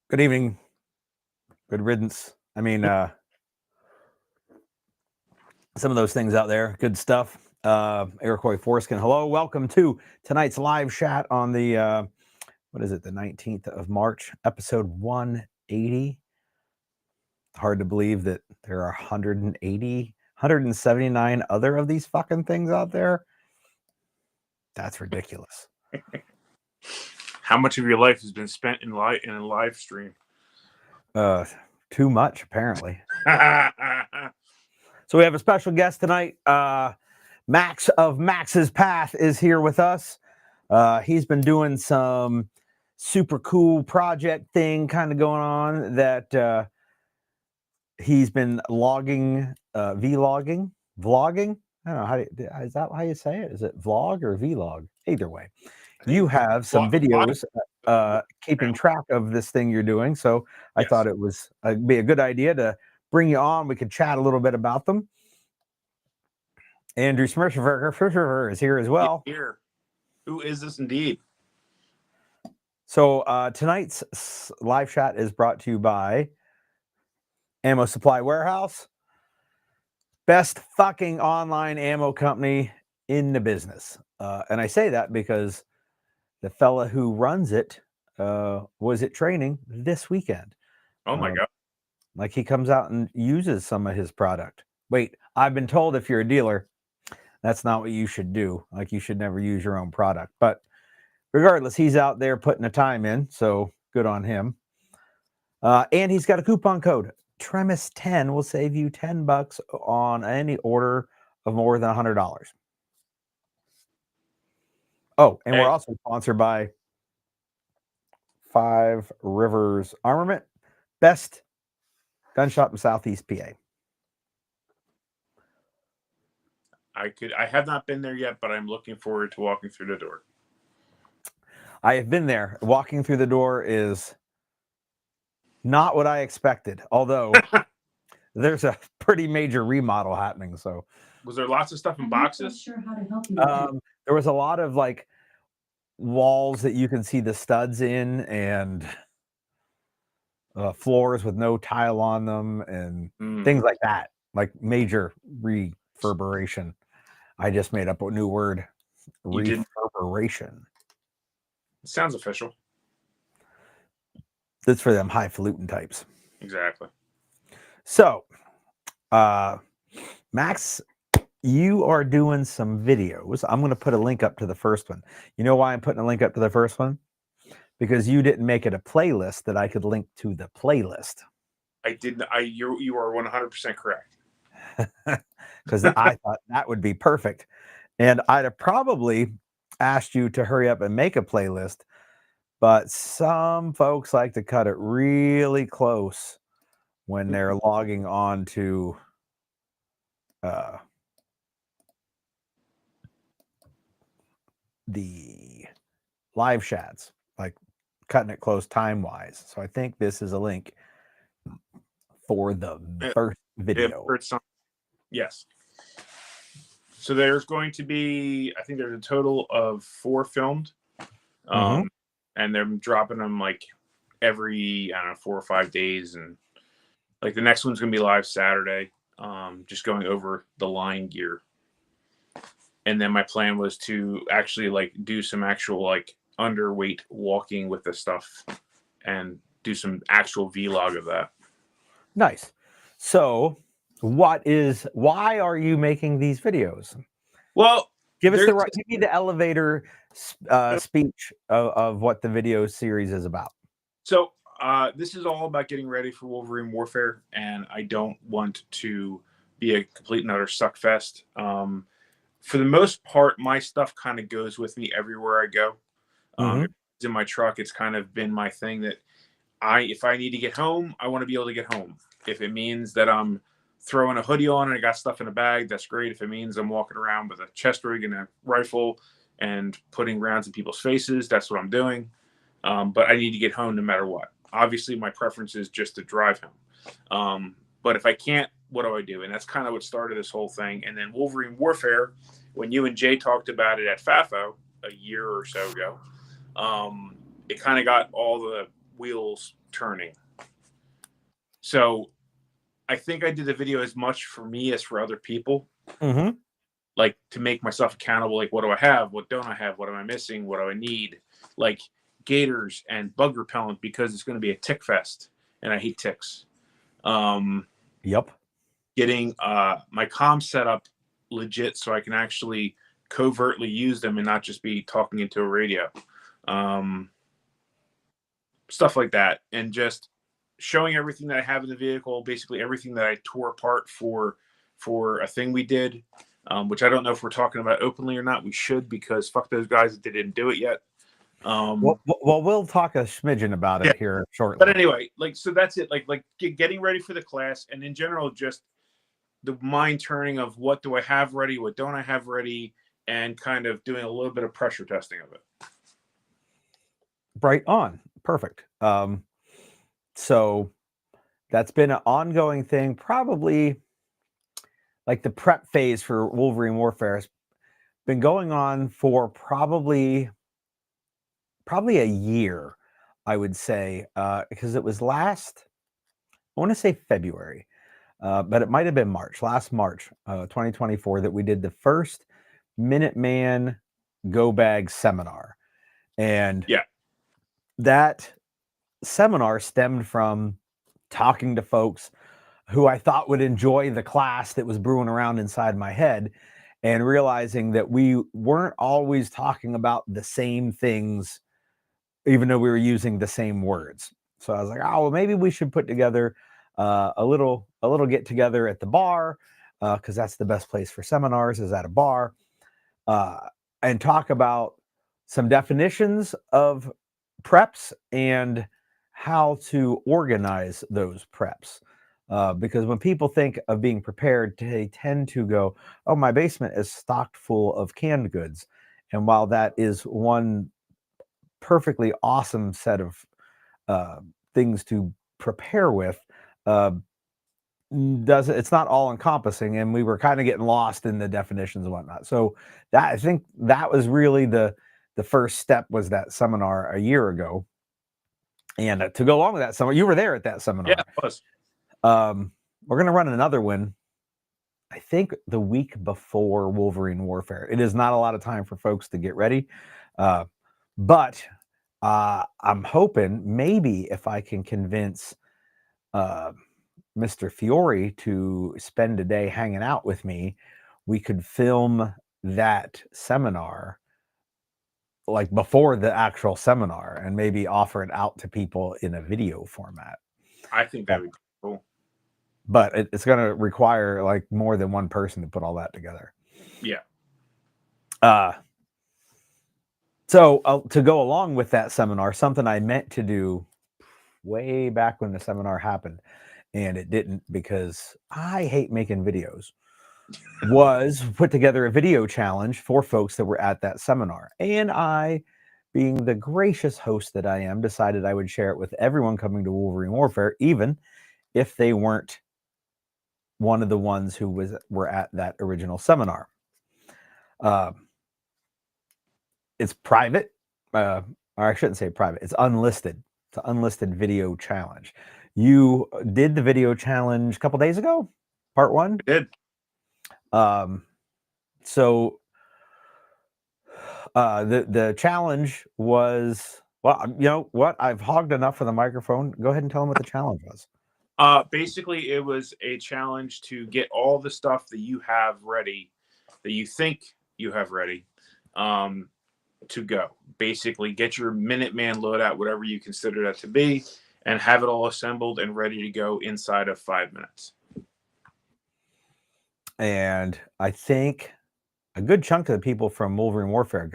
Good evening. Good riddance. I mean, some of those things out there. Good stuff. Iroquois Foreskin. Hello. Welcome to tonight's live chat on the, what is it, the 19th of March, episode 180. Hard to believe that there are 179 other of these fucking things out there. That's ridiculous. How much of your life has been spent in a live stream? Too much, apparently. So we have a special guest tonight. Max of Max's Path is here with us. He's been doing some super cool project thing kind of going on that he's been vlogging. I don't know is that how you say it? Is it vlog or vlog? Either way, you have some videos keeping track of this thing you're doing. So I thought it was be a good idea to bring you on. We could chat a little bit about them. Andrew Smirshverger is here as well. Here. Who is this indeed? So tonight's live chat is brought to you by Ammo Supply Warehouse. Best fucking online ammo company in the business. And I say that because the fella who runs it was at training this weekend. Oh my God. Like he comes out and uses some of his product. Wait, I've been told if you're a dealer, that's not what you should do. Like you should never use your own product. But regardless, he's out there putting the time in. So good on him. And he's got a coupon code. Tremis10 will save you $10 on any order of more than $100. Oh, and we're also sponsored by Five Rivers Armament, best gun shop in Southeast PA. I have not been there yet, but I'm looking forward to walking through the door. I have been there. Walking through the door is not what I expected, although there's a pretty major remodel happening. So, was there lots of stuff in boxes? Sure how to help you. There was a lot of like walls that you can see the studs in, and floors with no tile on them, and things like that, like major reverberation. I just made up a new word. Reverberation. It sounds official. That's for them highfalutin types. Exactly. So, Max, you are doing some videos. I'm going to put a link up to the first one. You know why I'm putting a link up to the first one? Because you didn't make it a playlist that I could link to the playlist. I didn't. You are 100% correct. Because I thought that would be perfect. And I'd have probably asked you to hurry up and make a playlist, but some folks like to cut it really close when they're logging on to the live chats, like cutting it close time-wise. So I think this is a link for the first video. Yes. So there's going to be, I think there's a total of 4 filmed. And they're dropping them like every, 4 or 5 days. And like the next one's going to be live Saturday. Just going over the line gear. And then my plan was to actually like do some actual like underweight walking with the stuff and do some actual vlog of that. Nice. So why are you making these videos? Well, give me the elevator speech of what the video series is about. So this is all about getting ready for Wolverine Warfare, and I don't want to be a complete and utter suck fest. For the most part, my stuff kind of goes with me everywhere I go. It's in my truck. It's kind of been my thing that if I need to get home, I want to be able to get home. If it means that I'm throwing a hoodie on and I got stuff in a bag, that's great. If it means I'm walking around with a chest rig and a rifle and putting rounds in people's faces, that's what I'm doing. But I need to get home no matter what. Obviously, my preference is just to drive home. But if I can't, what do I do? And that's kind of what started this whole thing. And then Wolverine Warfare, when you and Jay talked about it at FAFO a year or so ago, it kind of got all the wheels turning. So I think I did the video as much for me as for other people. Like to make myself accountable. Like, what do I have? What don't I have? What am I missing? What do I need? Like gators and bug repellent, because it's going to be a tick fest and I hate ticks. Yep. Getting my comm set up legit so I can actually covertly use them and not just be talking into a radio. Stuff like that. And just showing everything that I have in the vehicle, basically everything that I tore apart for a thing we did, which I don't know if we're talking about openly or not. We should, because fuck those guys that didn't do it yet. Well, we'll talk a smidgen about it here shortly. But anyway, so that's it. Like getting ready for the class, and in general, just the mind turning of what do I have ready, what don't I have ready, and kind of doing a little bit of pressure testing of it. Right on. Perfect. So that's been an ongoing thing, probably like the prep phase for Wolverine Warfare has been going on for probably a year, I would say, because it was I want to say February, but it might have been last March, 2024, that we did the first Minuteman Go Bag seminar. And that seminar stemmed from talking to folks who I thought would enjoy the class that was brewing around inside my head, and realizing that we weren't always talking about the same things, even though we were using the same words. So I was like, oh, well, maybe we should put together a little get together at the bar, because that's the best place for seminars, is at a bar, and talk about some definitions of preps and how to organize those preps. Because when people think of being prepared, they tend to go, oh, my basement is stocked full of canned goods. And while that is one perfectly awesome set of things to prepare with, it's not all encompassing, and we were kind of getting lost in the definitions and whatnot. So that, I think that was really the first step, was that seminar a year ago. And to go along with that seminar, you were there at that seminar. Yeah, it was. We're going to run another one, I think, the week before Wolverine Warfare. It is not a lot of time for folks to get ready, but I'm hoping maybe if I can convince Mr. Fiore to spend a day hanging out with me, we could film that seminar like before the actual seminar and maybe offer it out to people in a video format. I think that would be cool. But it's going to require like more than one person to put all that together. Yeah. So to go along with that seminar, something I meant to do way back when the seminar happened, and it didn't because I hate making videos, was put together a video challenge for folks that were at that seminar. And I, being the gracious host that I am, decided I would share it with everyone coming to Wolverine Warfare, even if they weren't one of the ones who were at that original seminar. It's private, or I shouldn't say private, it's unlisted. It's an unlisted video challenge. You did the video challenge a couple days ago, part one? I did. So the challenge was, well, you know what? I've hogged enough for the microphone. Go ahead and tell them what the challenge was. Basically, it was a challenge to get all the stuff that you have ready, that you think you have ready, to go. Basically, get your Minuteman loadout, whatever you consider that to be, and have it all assembled and ready to go inside of 5 minutes. And I think a good chunk of the people from Wolverine Warfare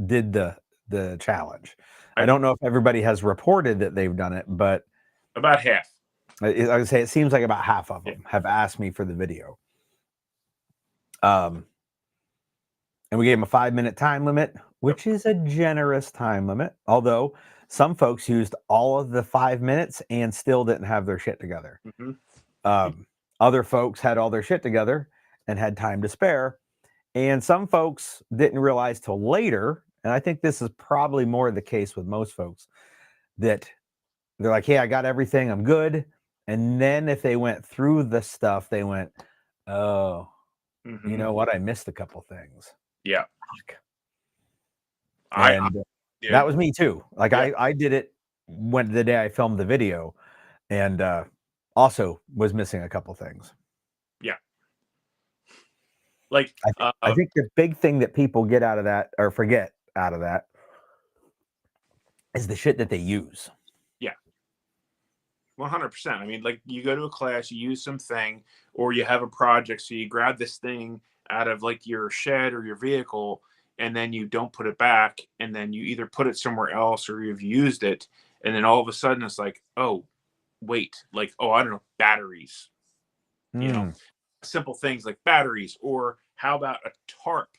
did the challenge. I don't know if everybody has reported that they've done it, but about half. I would say it seems like about half of them have asked me for the video. And we gave them a 5-minute time limit, which is a generous time limit. Although some folks used all of the 5 minutes and still didn't have their shit together. Other folks had all their shit together and had time to spare. And some folks didn't realize till later, and I think this is probably more the case with most folks, that they're like, hey, I got everything, I'm good. And then if they went through the stuff, they went, oh, you know what? I missed a couple things. Yeah. And that was me too. Like I did it the day I filmed the video, and also was missing a couple things. Yeah. Like I think the big thing that people get out of that or forget out of that is the shit that they use. Yeah. 100%. I mean, like you go to a class, you use something, or you have a project, so you grab this thing out of like your shed or your vehicle, and then you don't put it back, and then you either put it somewhere else or you've used it, and then all of a sudden it's like, oh, wait, like, oh, I don't know, batteries. You know, simple things like batteries, or how about a tarp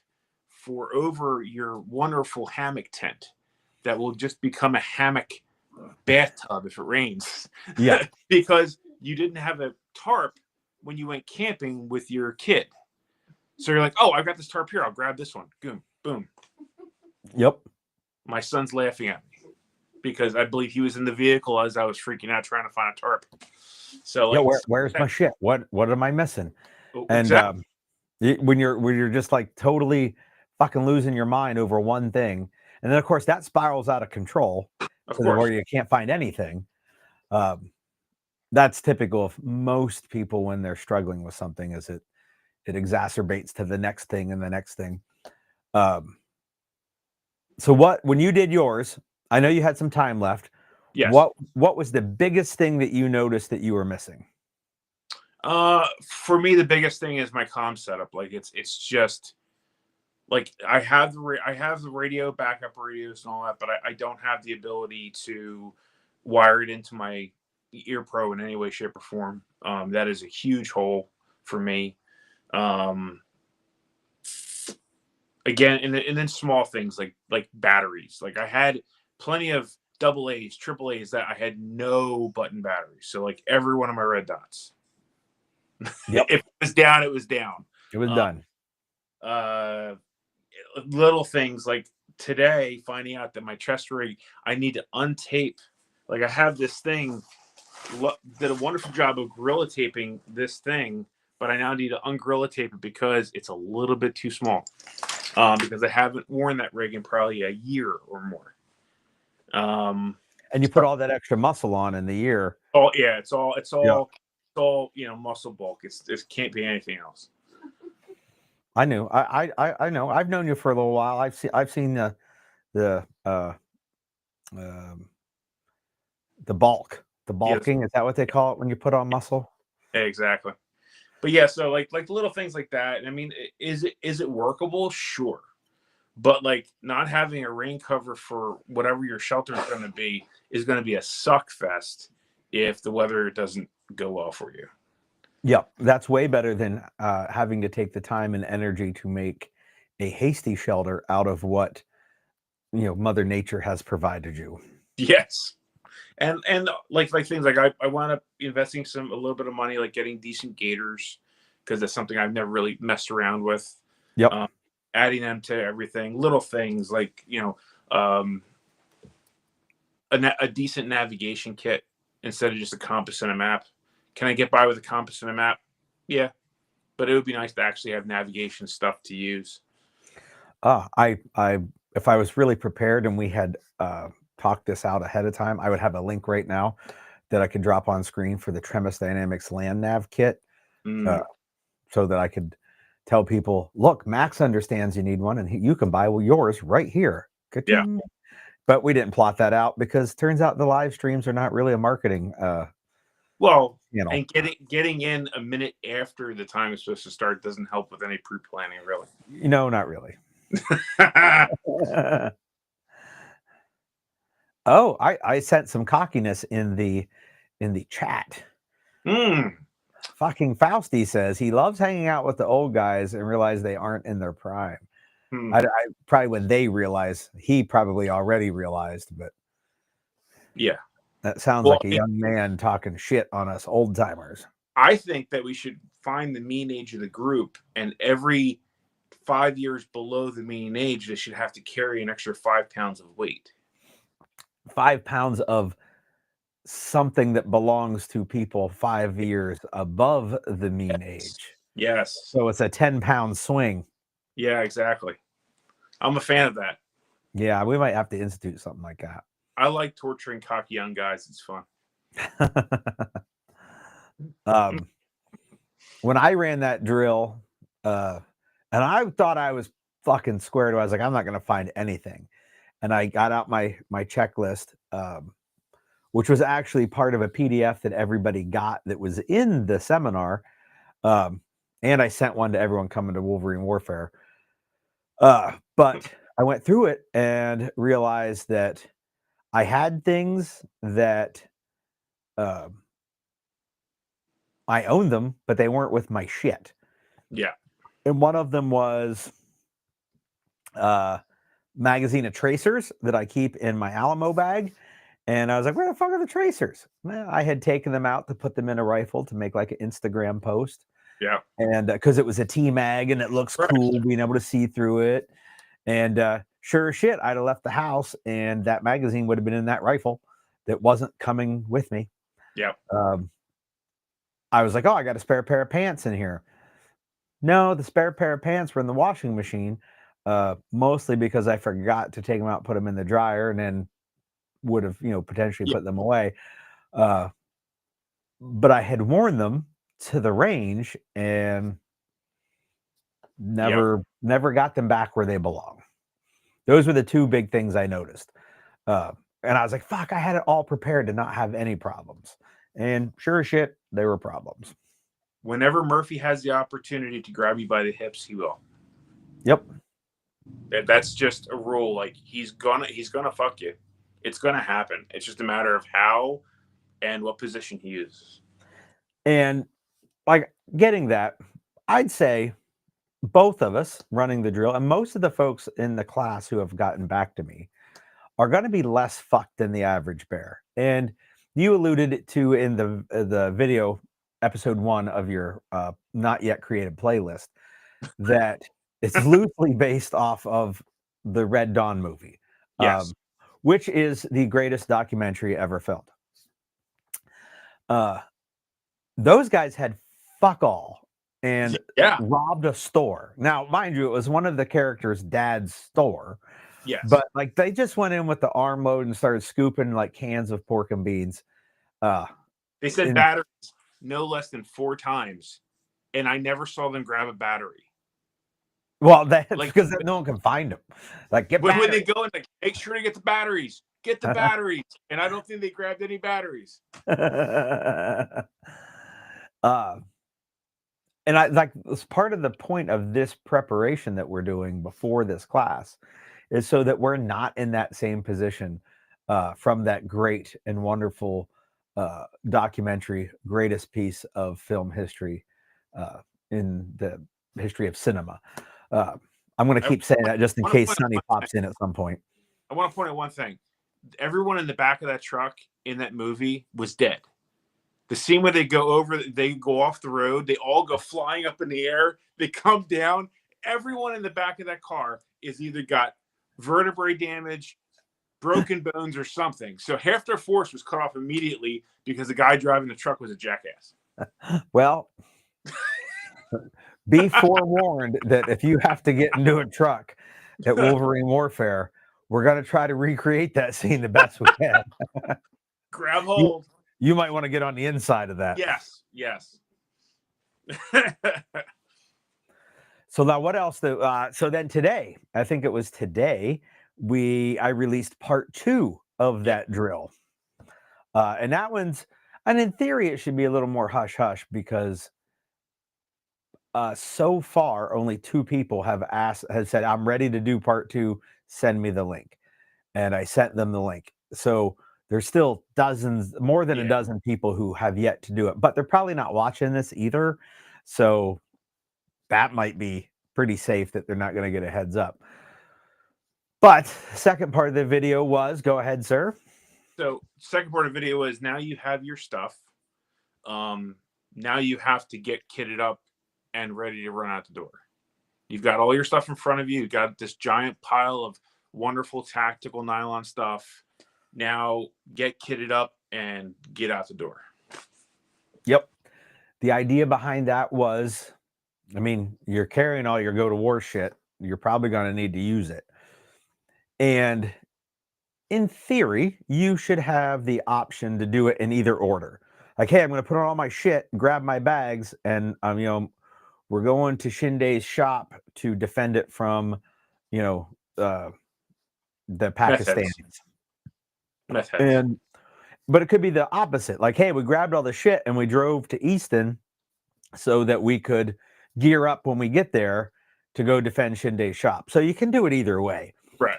for over your wonderful hammock tent that will just become a hammock bathtub if it rains. Yeah. Because you didn't have a tarp when you went camping with your kid. So you're like, oh, I've got this tarp here. I'll grab this one. Boom, boom. Yep. My son's laughing at me because I believe he was in the vehicle as I was freaking out trying to find a tarp. So yeah, where's my shit? What am I missing? And exactly. when you're just like totally fucking losing your mind over one thing, and then of course that spirals out of control to where you can't find anything. That's typical of most people when they're struggling with something, is it exacerbates to the next thing and the next thing. So when you did yours, I know you had some time left. Yes. What was the biggest thing that you noticed that you were missing? For me, the biggest thing is my comm setup. Like it's just like I have the radio, backup radios and all that, but I don't have the ability to wire it into my ear pro in any way, shape, or form. That is a huge hole for me. Again, and then small things like batteries. Like I had plenty of AA's, AAA's that I had no button batteries. So like every one of my red dots. Yep. If it was down, it was down. It was done. Little things like today, finding out that my chest rig, I need to untape. Like I have this thing, did a wonderful job of gorilla taping this thing, but I now need to ungorilla tape it because it's a little bit too small. Because I haven't worn that rig in probably a year or more. And you put all that extra muscle on in the year. Oh yeah, it's all muscle bulk. It can't be anything else. I knew. I know. I've known you for a little while. I've seen the bulk. The bulking, is that what they call it when you put on muscle? Exactly. But yeah, so like little things like that. I mean, is it workable? Sure. But like not having a rain cover for whatever your shelter is going to be a suck fest if the weather doesn't go well for you. Yeah, that's way better than having to take the time and energy to make a hasty shelter out of what Mother Nature has provided you. Yes. And like things like I wound up investing a little bit of money, like getting decent gaiters, because that's something I've never really messed around with. Yep. Adding them to everything, little things like a decent navigation kit instead of just a compass and a map. Can I get by with a compass and a map? Yeah, but it would be nice to actually have navigation stuff to use. If I was really prepared and we had talked this out ahead of time, I would have a link right now that I could drop on screen for the Tremis Dynamics Land Nav kit, so that I could tell people, look, Max understands you need one, and you can buy yours right here Yeah. But we didn't plot that out because turns out the live streams are not really a marketing Well, channel. and getting in a minute after the time is supposed to start doesn't help with any pre-planning, really. Not really. Oh, I sent some cockiness in the chat. Fucking Fausty says he loves hanging out with the old guys and realize they aren't in their prime. I probably when they realize, he probably already realized, but yeah, that sounds like a young man talking shit on us old timers. I think that we should find the mean age of the group, and every 5 years below the mean age, they should have to carry an extra 5 pounds of weight. 5 pounds of something that belongs to people 5 years above the mean age. Yes. So it's a 10-pound swing. Yeah, exactly. I'm a fan of that. Yeah, we might have to institute something like that. I like torturing cocky young guys. It's fun. When I ran that drill, and I thought I was fucking squared away. I was like, I'm not going to find anything. And I got out my checklist, which was actually part of a PDF that everybody got that was in the seminar. And I sent one to everyone coming to Wolverine Warfare. But I went through it and realized that I had things that I owned them, but they weren't with my shit. Yeah. And one of them was magazine of tracers that I keep in my Alamo bag. And I was like, where the fuck are the tracers? Well, I had taken them out to put them in a rifle to make like an Instagram post. Yeah. And because it was a T-mag and it looks cool being able to see through it. And sure as shit, I'd have left the house and that magazine would have been in that rifle that wasn't coming with me. Yeah. I was like, oh, I got a spare pair of pants in here. No, the spare pair of pants were in the washing machine, mostly because I forgot to take them out, put them in the dryer, and then would have, potentially put them away. But I had worn them to the range and never got them back where they belong. Those were the two big things I noticed. And I was like, fuck, I had it all prepared to not have any problems. And sure as shit, there were problems. Whenever Murphy has the opportunity to grab you by the hips, he will. Yep. That's just a rule. Like he's gonna fuck you. It's gonna happen. It's just a matter of how and what position he uses. And like getting that, I'd say both of us running the drill and most of the folks in the class who have gotten back to me are going to be less fucked than the average bear. And you alluded to in the video episode 1 of your not yet created playlist that it's loosely based off of the Red Dawn movie, which is the greatest documentary ever filmed. Those guys had fuck all and robbed a store. Now, mind you, it was one of the characters' dad's store. Yes. But like they just went in with the armload and started scooping like cans of pork and beans. They said batteries no less than 4 times, and I never saw them grab a battery. Well, that's like, because no one can find them. Like when they go and like, make sure to get the batteries. Get the batteries. And I don't think they grabbed any batteries. And I like it's part of the point of this preparation that we're doing before this class is so that we're not in that same position from that great and wonderful documentary, greatest piece of film history in the history of cinema. I'm going to keep saying that just in case Sonny pops in at some point. I want to point out one thing. Everyone in the back of that truck in that movie was dead. The scene where they go off the road, they all go flying up in the air, they come down. Everyone in the back of that car is either got vertebrae damage, broken bones, or something. So half their force was cut off immediately because the guy driving the truck was a jackass. Well, be forewarned that if you have to get into a truck at Wolverine Warfare, we're going to try to recreate that scene the best we can. Grab hold. You might want to get on the inside of that. Yes, yes. So now what else? So then today, I think it was today, I released part 2 of that drill. And that one's, and in theory, it should be a little more hush hush because so far only 2 people have said, I'm ready to do part 2. Send me the link. And I sent them the link. So there's still more than a dozen people who have yet to do it, but they're probably not watching this either. So that might be pretty safe that they're not going to get a heads up. But second part of the video was, go ahead, sir. So second part of the video is now you have your stuff. Now you have to get kitted up and ready to run out the door. You've got all your stuff in front of you. You've got this giant pile of wonderful tactical nylon stuff. Now get kitted up and get out the door. Yep. The idea behind that was, I mean, you're carrying all your go to war shit. You're probably going to need to use it. And in theory, you should have the option to do it in either order. Like, hey, I'm going to put on all my shit, grab my bags, and we're going to Shinde's shop to defend it from, the Pakistanis. Meth heads. But it could be the opposite. Like, hey, we grabbed all the shit and we drove to Easton so that we could gear up when we get there to go defend Shinde's shop. So you can do it either way. Right.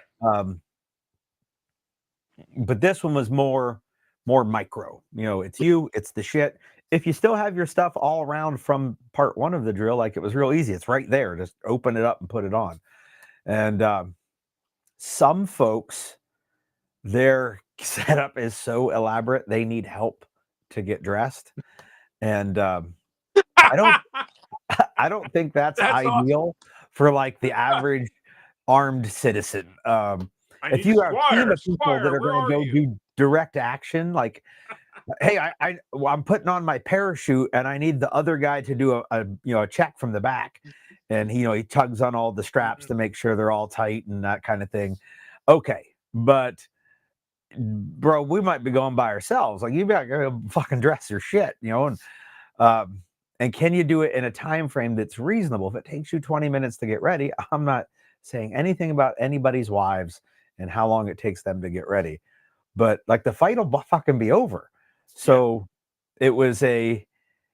But this one was more micro. It's the shit. If you still have your stuff all around from part 1 of the drill, like, it was real easy. It's right there. Just open it up and put it on. And some folks, their setup is so elaborate they need help to get dressed. And I don't think that's ideal for like the average armed citizen. If you have a team of people that are going to go do direct action, like, hey, I'm putting on my parachute and I need the other guy to do a check from the back, and he tugs on all the straps to make sure they're all tight and that kind of thing. Okay, but bro, we might be going by ourselves. Like, you better go fucking dress your shit, and can you do it in a time frame that's reasonable? If it takes you 20 minutes to get ready, I'm not saying anything about anybody's wives and how long it takes them to get ready, but like, the fight will fucking be over. So it was then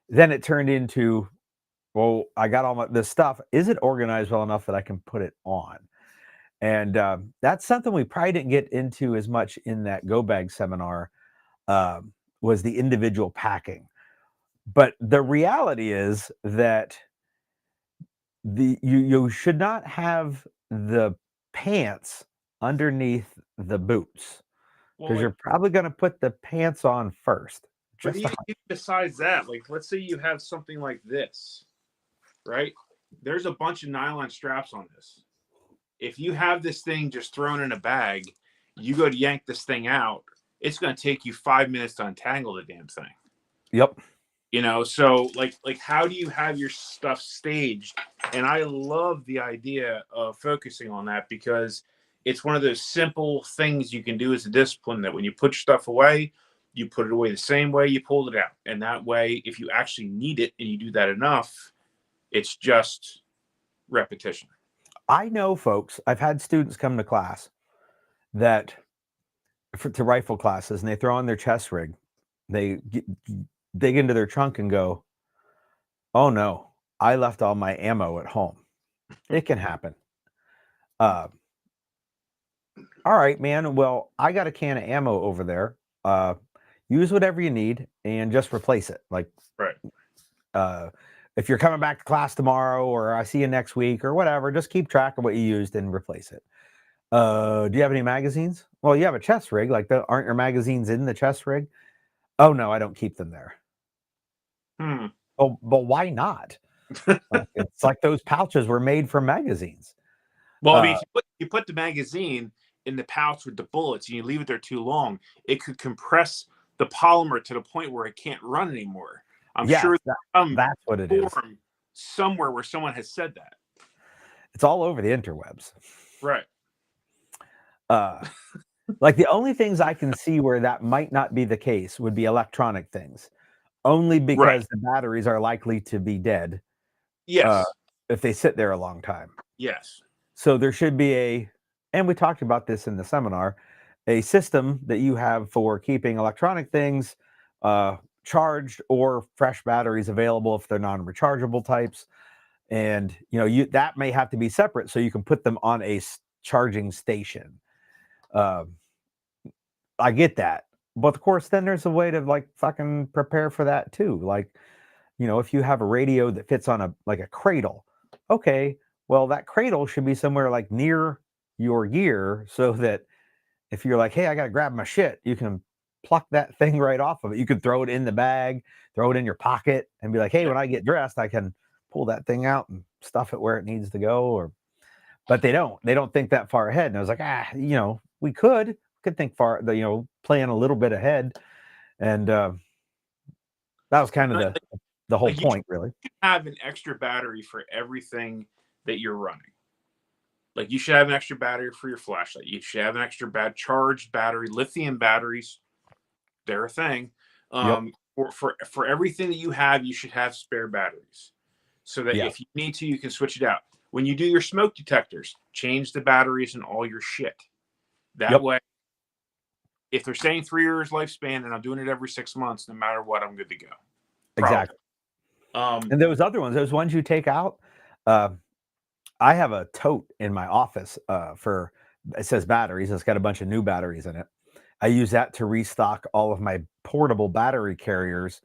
it turned into, well, I got all this stuff. Is it organized well enough that I can put it on? And that's something we probably didn't get into as much in that Go Bag seminar, was the individual packing. But the reality is that you should not have the pants underneath the boots, because you're probably going to put the pants on first. But even besides that, like, let's say you have something like this, right? There's a bunch of nylon straps on this. If you have this thing just thrown in a bag, you go to yank this thing out, it's going to take you 5 minutes to untangle the damn thing. Yep. So like how do you have your stuff staged? And I love the idea of focusing on that, because it's one of those simple things you can do as a discipline, that when you put your stuff away, you put it away the same way you pulled it out. And that way, if you actually need it and you do that enough, it's just repetition. I know, folks, I've had students come to class to rifle classes, and they throw on their chest rig. They dig into their trunk and go, oh no, I left all my ammo at home. It can happen. All right, man. Well, I got a can of ammo over there. Use whatever you need and just replace it. Like, right. If you're coming back to class tomorrow, or I see you next week or whatever, just keep track of what you used and replace it. Do you have any magazines? Well, you have a chest rig. Like, aren't your magazines in the chest rig? Oh no, I don't keep them there. Oh, but why not? It's like those pouches were made for magazines. Well, I mean, if you put the magazine in the pouch with the bullets and you leave it there too long, it could compress the polymer to the point where it can't run anymore. I'm sure that's what it is. Somewhere where someone has said that. It's all over the interwebs. Right. Like, the only things I can see where that might not be the case would be electronic things, only because the batteries are likely to be dead. Yes. If they sit there a long time. Yes. So there should be and we talked about this in the seminar, a system that you have for keeping electronic things charged or fresh batteries available if they're non-rechargeable types. And that may have to be separate so you can put them on a charging station. I get that, but of course then there's a way to like fucking prepare for that too. Like, if you have a radio that fits on a cradle, okay, well that cradle should be somewhere like near your gear so that if you're like, hey, I gotta grab my shit, you can pluck that thing right off of it. You could throw it in the bag, throw it in your pocket, and be like, hey, Yeah. when I get dressed, I can pull that thing out and stuff it where it needs to go. But they don't think that far ahead. And I was like, we could think far, plan a little bit ahead. And that was kind of the whole Like you point, really. should have an extra battery for everything that you're running. Like you should have an extra battery for your flashlight. You should have an extra charged battery. Lithium batteries, they're a thing. Yep. For everything that you have, you should have spare batteries, so that Yeah. if you need to, you can switch it out. When you do your smoke detectors, change the batteries and all your shit. That way, if they're saying 3 years lifespan and I'm doing it every 6 months, no matter what, I'm good to go. Exactly. And those other ones, those ones you take out, I have a tote in my office for, it says batteries. It's got a bunch of new batteries in it. I use that to restock all of my portable battery carriers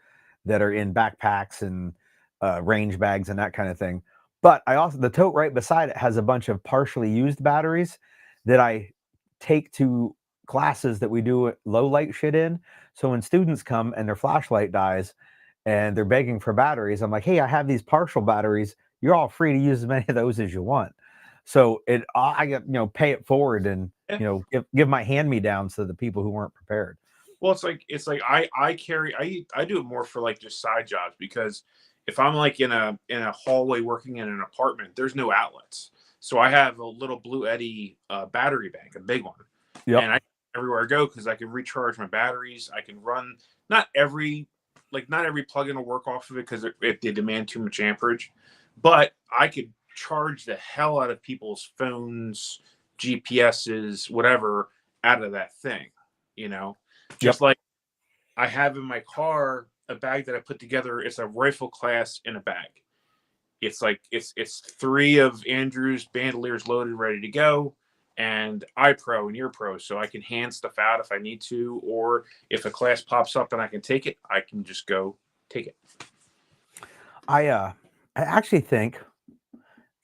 that are in backpacks and range bags and that kind of thing. But the tote right beside it has a bunch of partially used batteries that I take to classes that we do low light shit in. So when students come and their flashlight dies and they're begging for batteries, I'm like, hey, I have these partial batteries. You're all free to use as many of those as you want. So I get, pay it forward and, give my hand-me-downs to the people who weren't prepared. Well, it's like I do it more for like just side jobs, because if I'm like in a hallway working in an apartment, there's no outlets. So I have a little Blue Eddy battery bank, a big one. Yep. And I everywhere I go, because I can recharge my batteries. I can run not every plug-in will work off of it because if they demand too much amperage, but I could charge the hell out of people's phones, GPSs, whatever, out of that thing, just like I have in my car a bag that I put together. It's a rifle class in a bag. It's like it's 3 of Andrew's bandoliers loaded, ready to go, and iPro and EarPro, so I can hand stuff out if I need to, or if a class pops up and I can take it, I can just go take it. I actually think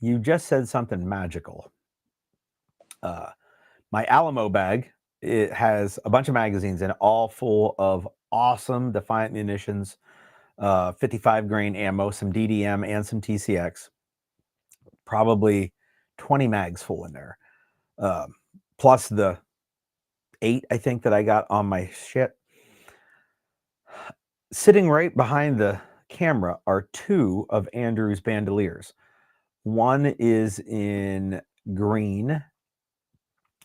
you just said something magical. My Alamo bag, it has a bunch of magazines in it, all full of awesome Defiant munitions, 55 grain ammo, some DDM, and some TCX. Probably 20 mags full in there, plus the 8 I think that I got on my shit. Sitting right behind the camera are 2 of Andrew's bandoliers. One is in green,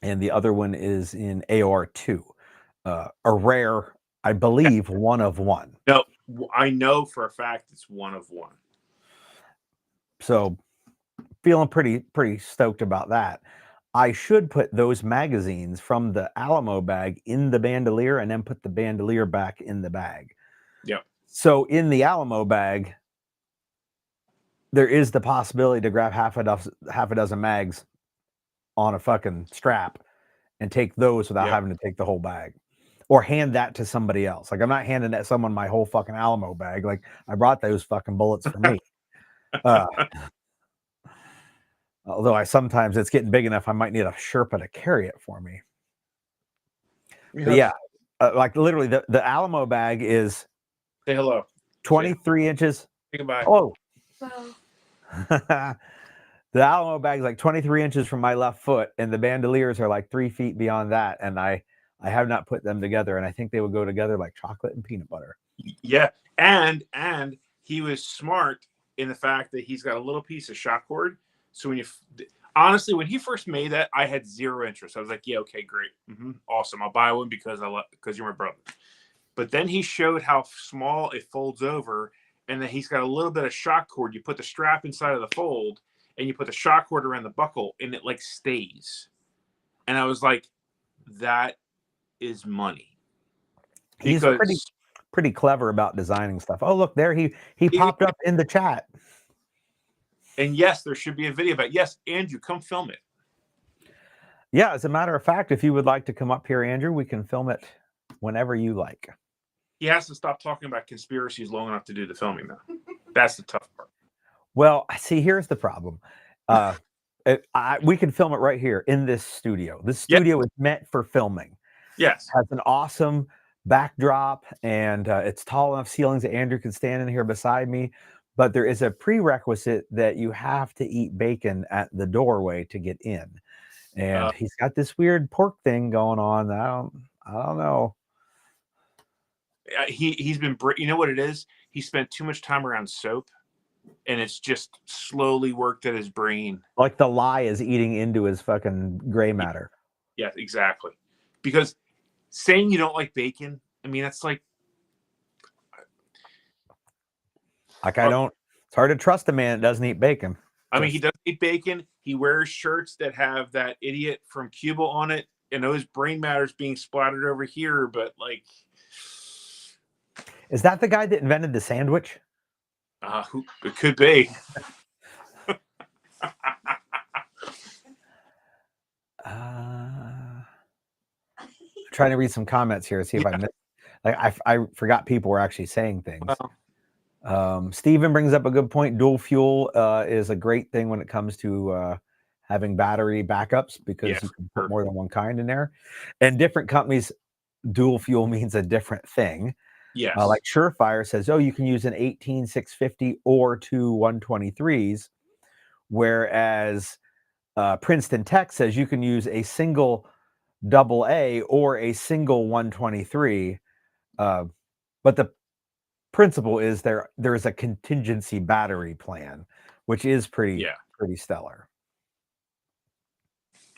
and the other one is in AR2. A rare, I believe, 1 of 1. No, I know for a fact it's 1 of 1. So feeling pretty stoked about that. I should put those magazines from the Alamo bag in the bandolier and then put the bandolier back in the bag. Yeah. So in the Alamo bag, there is the possibility to grab half a dozen mags on a fucking strap and take those without having to take the whole bag, or hand that to somebody else. Like I'm not handing that someone my whole fucking Alamo bag. Like I brought those fucking bullets for me. Although sometimes it's getting big enough, I might need a Sherpa to carry it for me. But yeah, like literally the Alamo bag is say hello. 23 inches. Say goodbye. Oh. The Alamo bag is like 23 inches from my left foot, and the bandoliers are like 3 feet beyond that. And I have not put them together, and I think they would go together like chocolate and peanut butter. Yeah, and he was smart in the fact that he's got a little piece of shock cord. So honestly, when he first made that, I had zero interest. I was like, yeah, okay, great, awesome. I'll buy one because you're my brother. But then he showed how small it folds over, and then he's got a little bit of shock cord. You put the strap inside of the fold, and you put the shock cord around the buckle, and it like stays. And I was like, that is money. He's Because pretty clever about designing stuff. Oh, look there, he popped up in the chat. and yes, there should be a video, but yes, Andrew, come film it. Yeah, as a matter of fact, if you would like to come up here, Andrew, we can film it whenever you like. He has to stop talking about conspiracies long enough to do the filming, though. That's the tough part. Well, see, here's the problem. We can film it right here in this studio. This studio is meant for filming. Yes. It has an awesome backdrop, and it's tall enough ceilings that Andrew can stand in here beside me. But there is a prerequisite that you have to eat bacon at the doorway to get in. And he's got this weird pork thing going on. I don't know. He's been, you know what it is? He spent too much time around soap, and it's just slowly worked at his brain. Like the lie is eating into his fucking gray matter. Yeah, exactly. Because saying you don't like bacon, I mean, that's like I don't. It's hard to trust a man that doesn't eat bacon. I mean, he doesn't eat bacon. He wears shirts that have that idiot from Cuba on it, and his brain matter's being splattered over here. But like, is that the guy that invented the sandwich? It could be. Trying to read some comments here, see if I missed. Like I forgot people were actually saying things. Steven brings up a good point. Dual fuel is a great thing when it comes to having battery backups, because you can put more than one kind in there. And different companies, dual fuel means a different thing. Yes. Like Surefire says, oh, you can use an 18650 or two 123s, whereas Princeton Tech says you can use a single AA or a single 123. But the principle is there is a contingency battery plan, which is pretty stellar.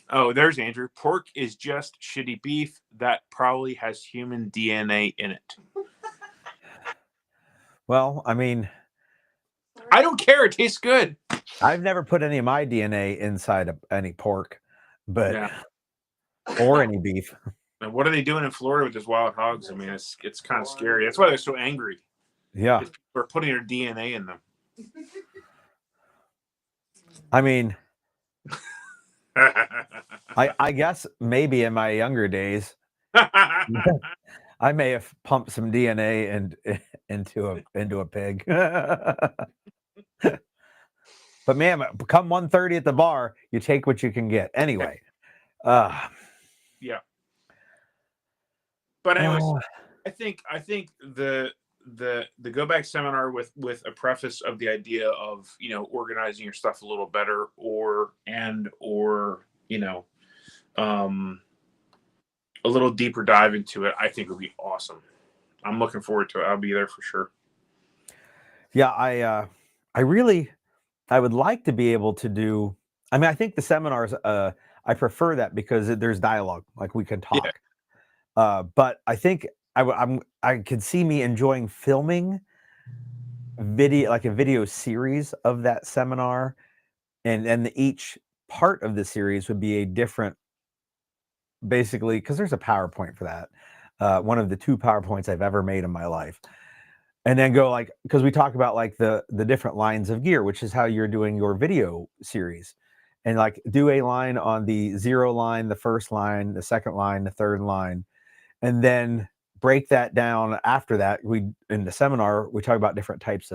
Oh, there's Andrew. Pork is just shitty beef that probably has human DNA in it. Well, I mean, I don't care. It tastes good. I've never put any of my DNA inside of any pork, but or any beef. And what are they doing in Florida with these wild hogs? I mean, it's kind of scary. That's why they're so angry. Yeah, they're putting their DNA in them. I mean, I guess maybe in my younger days, I may have pumped some DNA into a pig. But man, come 1:30 at the bar, you take what you can get. Anyway, yeah. But anyways, I think the Go Back seminar with a preface of the idea of, you know, organizing your stuff a little better, or you know, a little deeper dive into it, I think would be awesome. I'm looking forward to it. I'll be there for sure. Yeah, I would like to be able to do. I mean, I think the seminars, I prefer that because there's dialogue, like we can talk. Yeah. But I think I could see me enjoying filming video, like a video series of that seminar, and each part of the series would be a different, basically, because there's a PowerPoint for that. One of the 2 PowerPoints I've ever made in my life. And then go like, because we talk about like the different lines of gear, which is how you're doing your video series, and like do a line on the 0 line, the first line, the second line, the third line, and then break that down. After that, in the seminar we talk about different types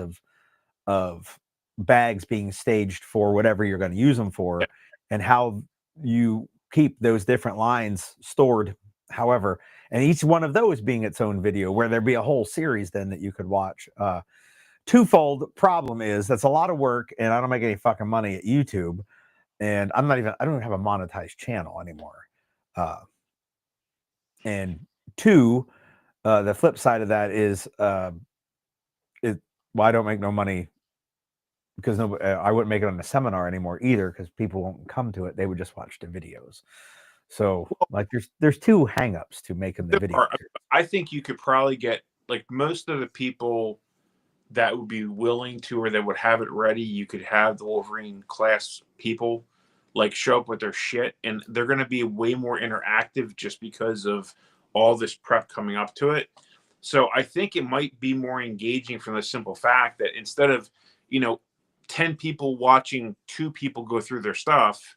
of bags being staged for whatever you're going to use them for, and how you keep those different lines stored. However, and each one of those being its own video, where there'd be a whole series then that you could watch. Twofold problem is that's a lot of work, and I don't make any fucking money at YouTube, and I don't even have a monetized channel anymore. And 2, the flip side of that is, I don't make no money because I wouldn't make it on a seminar anymore either, because people won't come to it; they would just watch the videos. So like there's 2 hangups to making the video. I think you could probably get, like, most of the people that would be willing to, or that would have it ready, you could have the Wolverine class people like show up with their shit, and they're going to be way more interactive just because of all this prep coming up to it. So I think it might be more engaging from the simple fact that instead of, 10 people watching 2 people go through their stuff,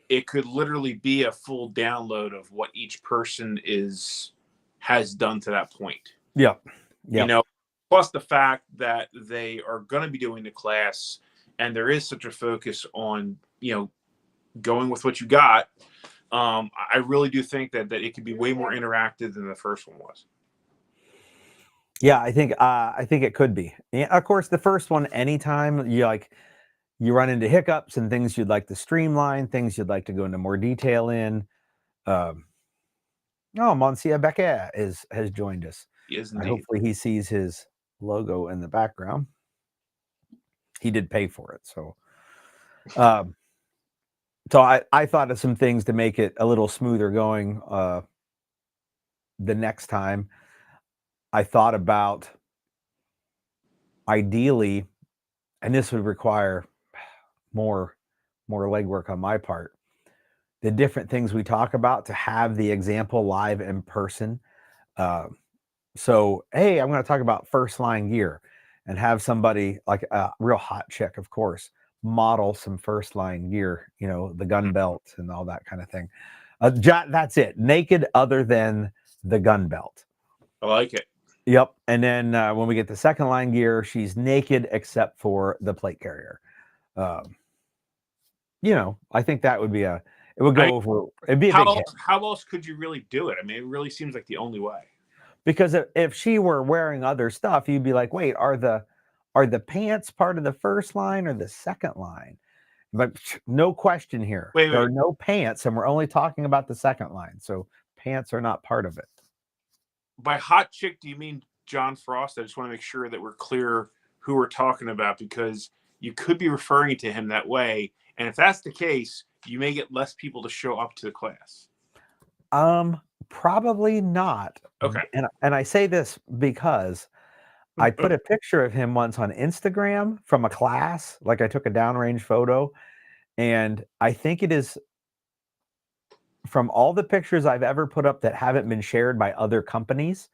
it could literally be a full download of what each person has done to that point. Yep. Plus the fact that they are going to be doing the class, and there is such a focus on, going with what you got. I really do think that it could be way more interactive than the first one was. Yeah, I think it could be. Yeah, of course, the first one, anytime you run into hiccups and things you'd like to streamline, things you'd like to go into more detail in. Monsieur Becker has joined us. Yes, indeed. Hopefully he sees his logo in the background. He did pay for it, so I thought of some things to make it a little smoother going the next time. I thought about, ideally, and this would require more legwork on my part, the different things we talk about, to have the example live in person. So, hey, I'm going to talk about first line gear, and have somebody, like a real hot chick, of course, model some first line gear, the gun belt and all that kind of thing. That's it. Naked other than the gun belt. I like it. Yep. And then when we get to second line gear, she's naked except for the plate carrier. I think that would be it would go over. It'd be a big hit. How else could you really do it? I mean, it really seems like the only way. Because if she were wearing other stuff, you'd be like, wait, are the pants part of the first line or the second line? But no question here. There are no pants, and we're only talking about the second line. So pants are not part of it. By hot chick, do you mean John Frost? I just want to make sure that we're clear who we're talking about, because you could be referring to him that way. And if that's the case, you may get less people to show up to the class. Probably not. Okay. And I say this because I put a picture of him once on Instagram from a class, like I took a downrange photo, and I think it is, from all the pictures I've ever put up that haven't been shared by other companies,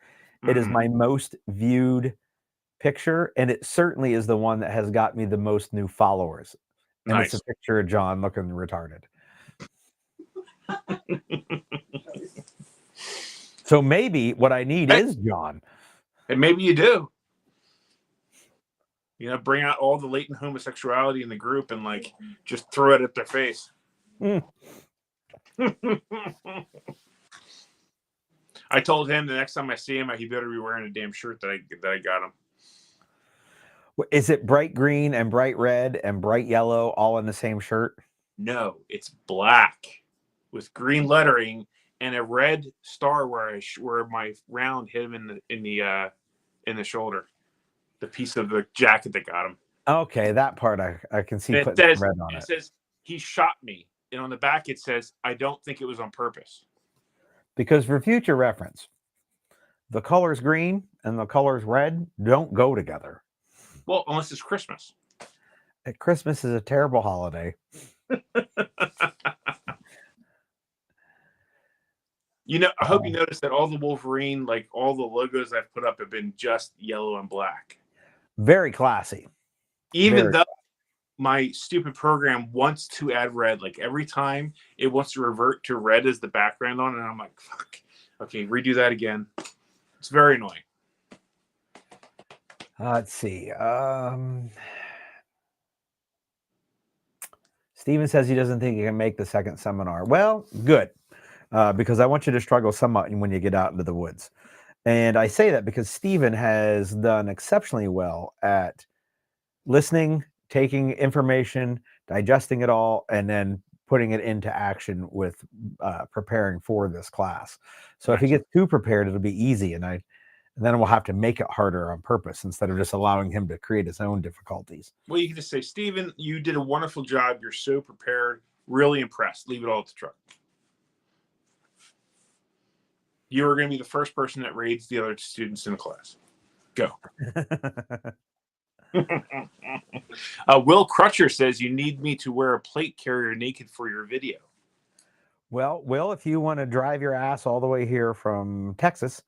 it is my most viewed picture, and it certainly is the one that has got me the most new followers. And nice. It's a picture of John looking retarded. So maybe what I need is John. And maybe you do. Bring out all the latent homosexuality in the group and just throw it at their face. I told him the next time I see him, he better be wearing a damn shirt that I got him. Is it bright green and bright red and bright yellow all in the same shirt? No, it's black with green lettering and a red star where my round hit him in the shoulder. The piece of the jacket that got him. Okay, that part I can see putting red on it. It says he shot me, and on the back it says, I don't think it was on purpose. Because for future reference, the colors green and the colors red don't go together. Well, unless it's Christmas. Christmas is a terrible holiday. I hope you noticed that all the Wolverine, all the logos I've put up have been just yellow and black. Very classy. Even though my stupid program wants to add red, every time it wants to revert to red as the background on it, and I'm like, fuck. Okay, redo that again. It's very annoying. Let's see. Steven says he doesn't think he can make the second seminar. Well, good. Because I want you to struggle somewhat when you get out into the woods. And I say that because Steven has done exceptionally well at listening, taking information, digesting it all, and then putting it into action with preparing for this class. So if he gets too prepared, it'll be easy. And then we'll have to make it harder on purpose instead of just allowing him to create his own difficulties. Well, you can just say, Steven, you did a wonderful job. You're so prepared. Really impressed. Leave it all at the truck. You are going to be the first person that raids the other students in the class. Go. Will Crutcher says you need me to wear a plate carrier naked for your video. Well, Will, if you want to drive your ass all the way here from Texas,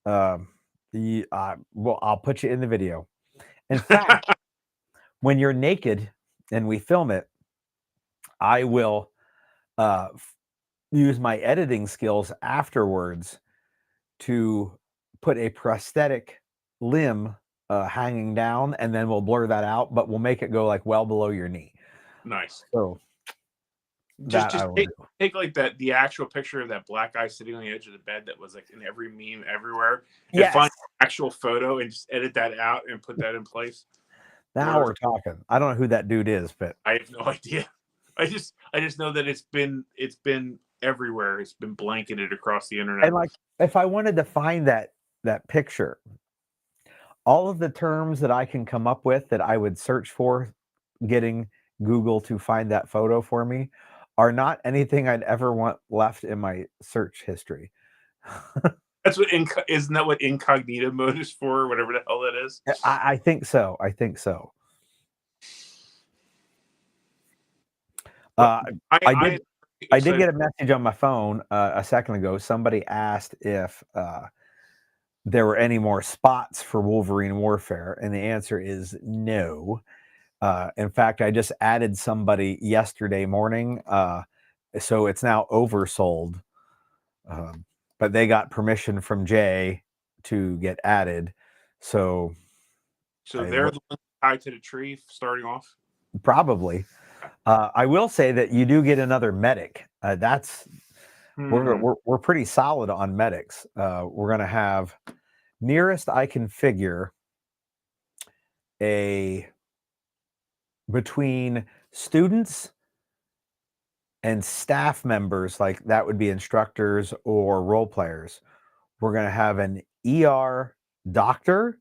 well, I'll put you in the video. In fact, when you're naked and we film it, I will use my editing skills afterwards to put a prosthetic limb hanging down, and then we'll blur that out, but we'll make it go like well below your knee. Nice. So just take like the actual picture of that black guy sitting on the edge of the bed that was like in every meme everywhere, and yes. find the actual photo and just edit that out and put that in place. Now we're talking. I don't know who that dude is, but I have no idea. I just know that it's been everywhere. It's been blanketed across the internet. And like, if I wanted to find that picture, all of the terms that I can come up with that I would search for, getting Google to find that photo for me, are not anything I'd ever want left in my search history. That's what isn't that what incognito mode is for, or whatever the hell that is? I think so. I think so. I did get a message on my phone a second ago. Somebody asked if there were any more spots for Wolverine Warfare, and the answer is no. In fact, I just added somebody yesterday morning, so it's now oversold. But they got permission from Jay to get added. So they're the ones tied to the tree starting off? Probably. I will say that you do get another medic. We're pretty solid on medics. We're going to have, nearest I can figure, between students and staff members, like that would be instructors or role players, we're going to have an ER doctor,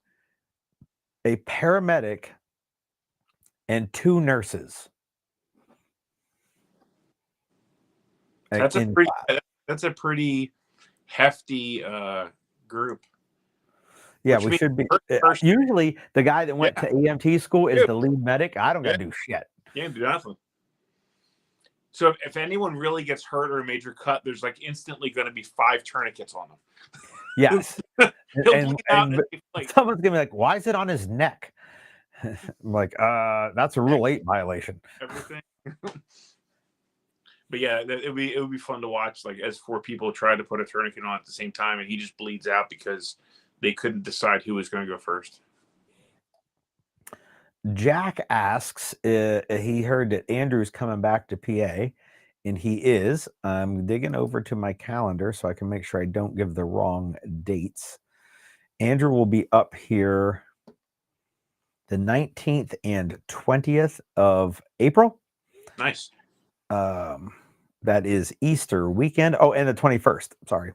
a paramedic, and 2 nurses. That's a pretty hefty group. Yeah, we should be. Usually, the guy that went to EMT school is the lead medic. I don't got to do shit. Can't do nothing. So if anyone really gets hurt or a major cut, there's like instantly going to be 5 tourniquets on them. Yes. and someone's gonna be like, "Why is it on his neck?" I'm like, that's a Rule 8 violation. Everything. But yeah, it would be fun to watch. Like, as 4 people try to put a tourniquet on at the same time, and he just bleeds out because they couldn't decide who was going to go first. Jack asks, he heard that Andrew's coming back to PA, and he is. I'm digging over to my calendar so I can make sure I don't give the wrong dates. Andrew will be up here the 19th and 20th of April. Nice. That is Easter weekend. Oh, and the 21st. Sorry.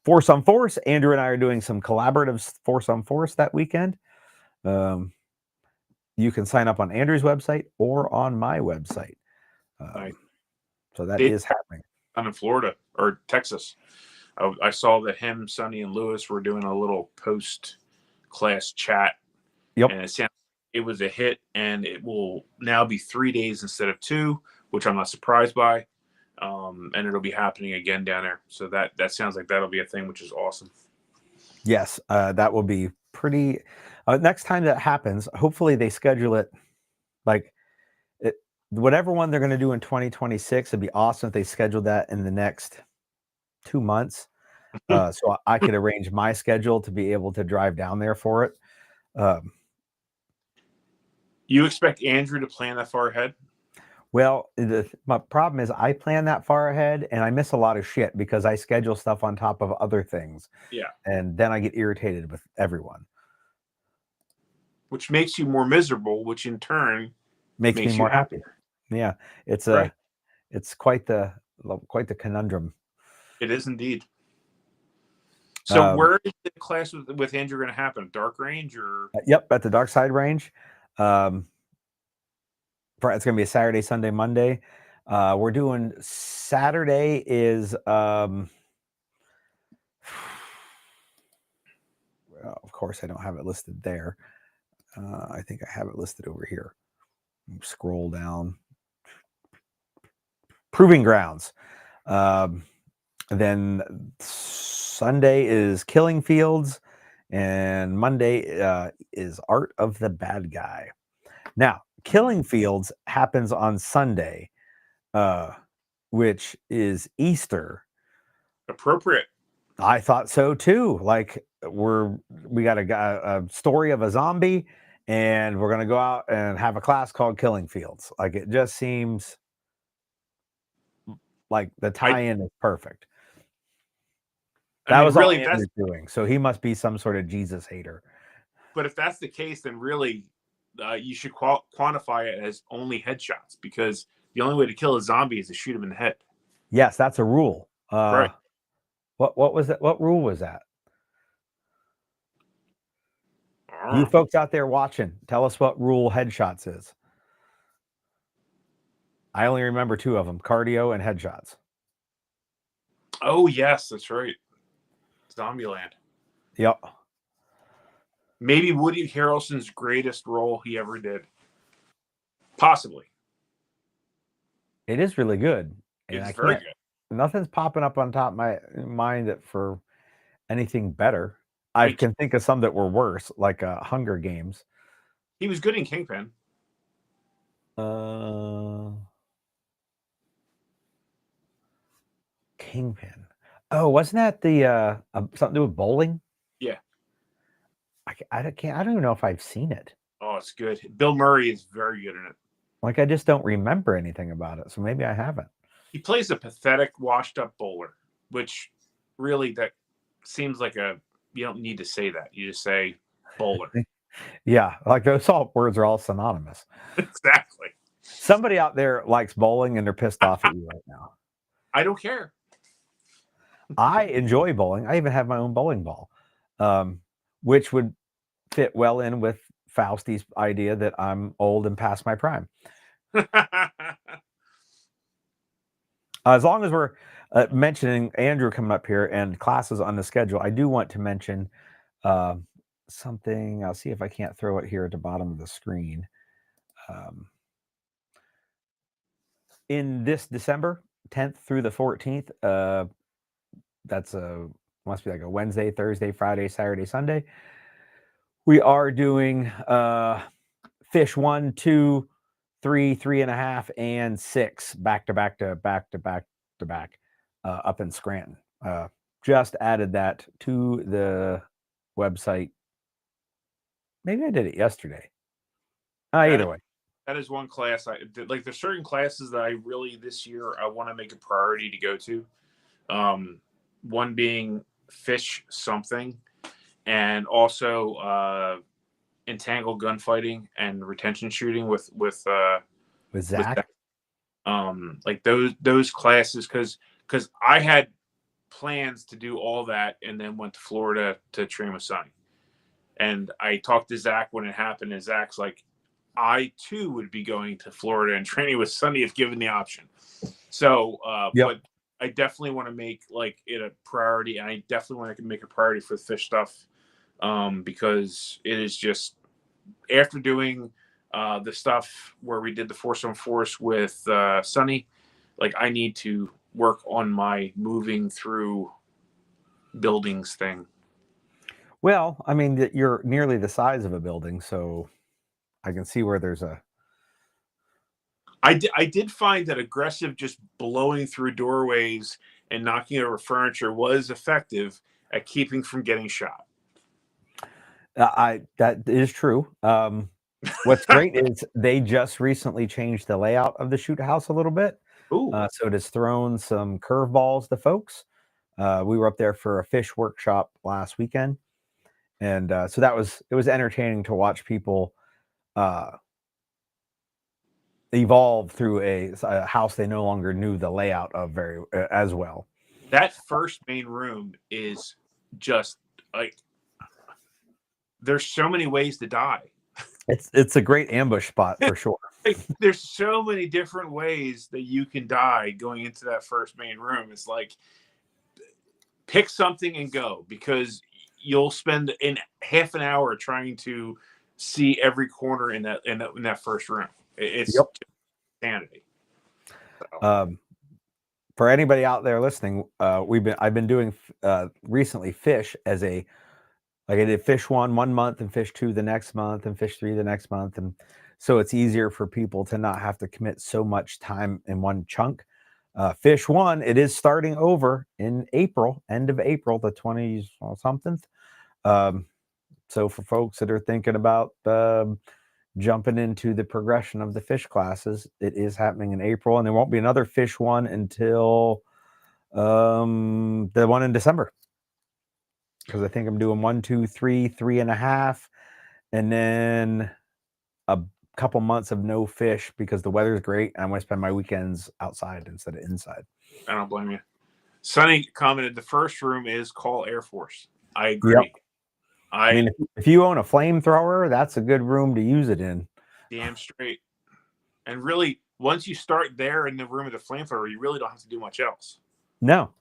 Force on Force. Andrew and I are doing some collaborative Force on Force that weekend. You can sign up on Andrew's website or on my website. Nice. So that is happening. I'm in Florida or Texas. I saw that him, Sonny, and Lewis were doing a little post-class chat. Yep. And it was a hit, and it will now be 3 days instead of 2, which I'm not surprised by. And it'll be happening again down there. So that sounds like that'll be a thing, which is awesome. Yes, that will be pretty. Next time that happens, hopefully they schedule it like whatever one they're going to do in 2026. It'd be awesome if they scheduled that in the next 2 months, so I could arrange my schedule to be able to drive down there for it. You expect Andrew to plan that far ahead? Well, my problem is I plan that far ahead and I miss a lot of shit because I schedule stuff on top of other things. Yeah. And then I get irritated with everyone. Which makes you more miserable, which in turn makes me more happy. Yeah. It's quite the conundrum. It is indeed. So where is the class with Andrew going to happen? Dark Range or? Yep, at the Dark Side Range. It's going to be a Saturday, Sunday, Monday. We're doing Saturday is well, of course I don't have it listed there. I think I have it listed over here. Scroll down. Proving Grounds. Then Sunday is Killing Fields, and Monday is Art of the Bad Guy. Now, Killing Fields happens on Sunday, which is Easter. Appropriate. I thought so too. Like we got a story of a zombie, and we're gonna go out and have a class called Killing Fields. Like it just seems like the tie-in is perfect. That was all really, Andrew's doing, so he must be some sort of Jesus hater. But if that's the case, then really, you should quantify it as only headshots, because the only way to kill a zombie is to shoot him in the head. Yes, that's a rule. Right. What was that? What rule was that? You folks out there watching, tell us what rule headshots is. I only remember two of them: cardio and headshots. Oh yes, that's right. Zombieland. Yep. Maybe Woody Harrelson's greatest role he ever did. Possibly. It is really good. And It's very good. Nothing's popping up on top of my mind that for anything better. I can think of some that were worse, like Hunger Games. He was good in Kingpin. Kingpin. Oh, wasn't that the something to do with bowling? Yeah. I don't even know if I've seen it. Oh, it's good. Bill Murray is very good in it. Like I just don't remember anything about it, so maybe I haven't. He plays a pathetic, washed-up bowler, which really that seems like you don't need to say that. You just say bowler. Yeah, like those all words are all synonymous. Exactly. Somebody out there likes bowling and they're pissed off at you right now. I don't care. I enjoy bowling. I even have my own bowling ball, which would fit well in with Fausti's idea that I'm old and past my prime. As long as we're mentioning Andrew coming up here and classes on the schedule, I do want to mention something. I'll see if I can't throw it here at the bottom of the screen. In this December 10th through the 14th, that's must be like a Wednesday, Thursday, Friday, Saturday, Sunday. We are doing fish 1, 2, 3, 3.5, and 6 back to back up in Scranton. Just added that to the website. Maybe I did it yesterday. Either way. That is one class like. There's certain classes that I really this year I want to make a priority to go to. One being fish something, and also entangled gunfighting and retention shooting with Zach. Like those classes, because I had plans to do all that and then went to Florida to train with Sonny. And I talked to Zach when it happened, and Zach's like, I too would be going to Florida and training with Sonny if given the option. So, but I definitely want to make like it a priority, and I definitely want to make a priority for the fish stuff, because it is just after doing the stuff where we did the Force on Force with Sonny, like I need to work on my moving through buildings thing. Well, I mean, you're nearly the size of a building, so I can see where there's a. I did find that aggressive, just blowing through doorways and knocking over furniture was effective at keeping from getting shot. That is true. What's great is they just recently changed the layout of the shoot house a little bit. So it has thrown some curveballs to folks. We were up there for a fish workshop last weekend, and so it was entertaining to watch people evolve through a house they no longer knew the layout of very as well. That first main room is just like there's so many ways to die. It's a great ambush spot for sure. There's so many different ways that you can die going into that first main room. It's like pick something and go, because you'll spend in half an hour trying to see every corner in that first room. It's Yep. insanity. So. For anybody out there listening, I've been doing recently fish as I did fish 1 month and fish 2 the next month and fish 3 the next month, and so it's easier for people to not have to commit so much time in one chunk. Fish 1, it is starting over in April, end of April, the 20 something. So for folks that are thinking about jumping into the progression of the fish classes, it is happening in April, and there won't be another fish 1 until the one in December, because I think I'm doing 1, 2, 3, 3.5, and then a couple months of no fish because the weather's great and I want to spend my weekends outside instead of inside. I don't blame you. Sonny commented, the first room is call Air Force. I agree. Yep. I mean, if you own a flamethrower, that's a good room to use it in. Damn straight. And really, once you start there in the room of the flamethrower, you really don't have to do much else. No.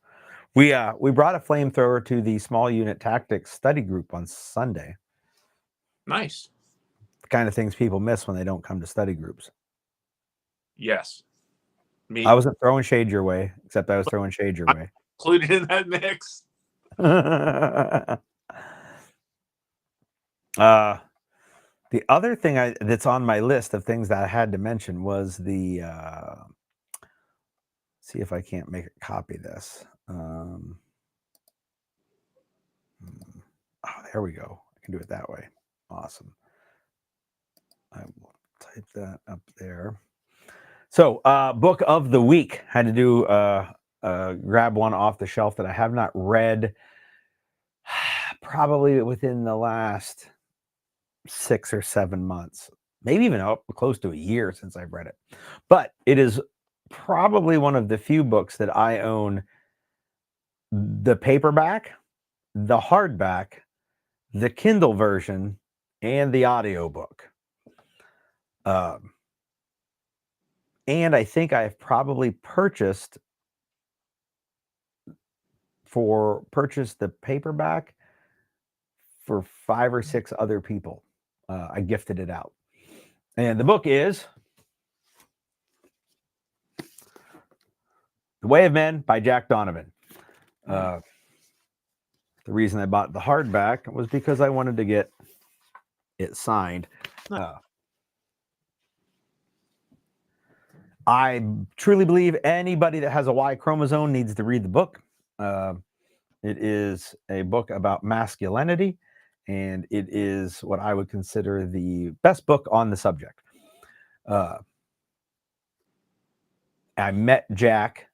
We brought a flamethrower to the small unit tactics study group on Sunday. Nice. The kind of things people miss when they don't come to study groups. Yes. I wasn't throwing shade your way, except I was throwing shade your way. Included in that mix. The other thing that's on my list of things that I had to mention was the see if I can't make a copy of this. Oh, there we go. I can do it that way. Awesome. I will type that up there. So, book of the week. Had to do grab one off the shelf that I have not read probably within the last 6 or 7 months, maybe even up close to a year since I've read it. But it is probably one of the few books that I own the paperback, the hardback, the Kindle version, and the audiobook. And I think I've probably purchased the paperback for 5 or 6 other people. I gifted it out. And the book is The Way of Men by Jack Donovan. The reason I bought the hardback was because I wanted to get it signed. I truly believe anybody that has a Y chromosome needs to read the book. It is a book about masculinity, and it is what I would consider the best book on the subject. I met Jack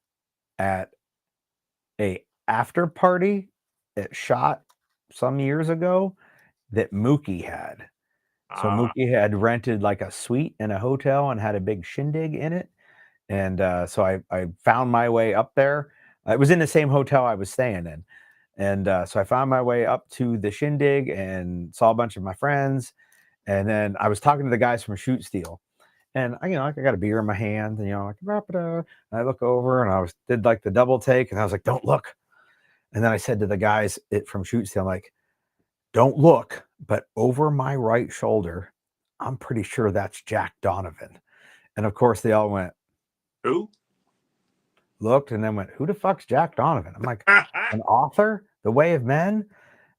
at a after party at SHOT some years ago that Mookie had. So Mookie had rented like a suite in a hotel and had a big shindig in it. And so I found my way up there. It was in the same hotel I was staying in. And so I found my way up to the shindig and saw a bunch of my friends. And then I was talking to the guys from Shoot Steel. And I got a beer in my hand, and and I look over and did like the double take, and I was like, "Don't look." And then I said to the guys from Shoot Steel, I'm like, "Don't look, but over my right shoulder, I'm pretty sure that's Jack Donovan." And of course, they all went, "Who?" Looked, and then went, "Who the fuck's Jack Donovan?" I'm like, "An author, The Way of Men?"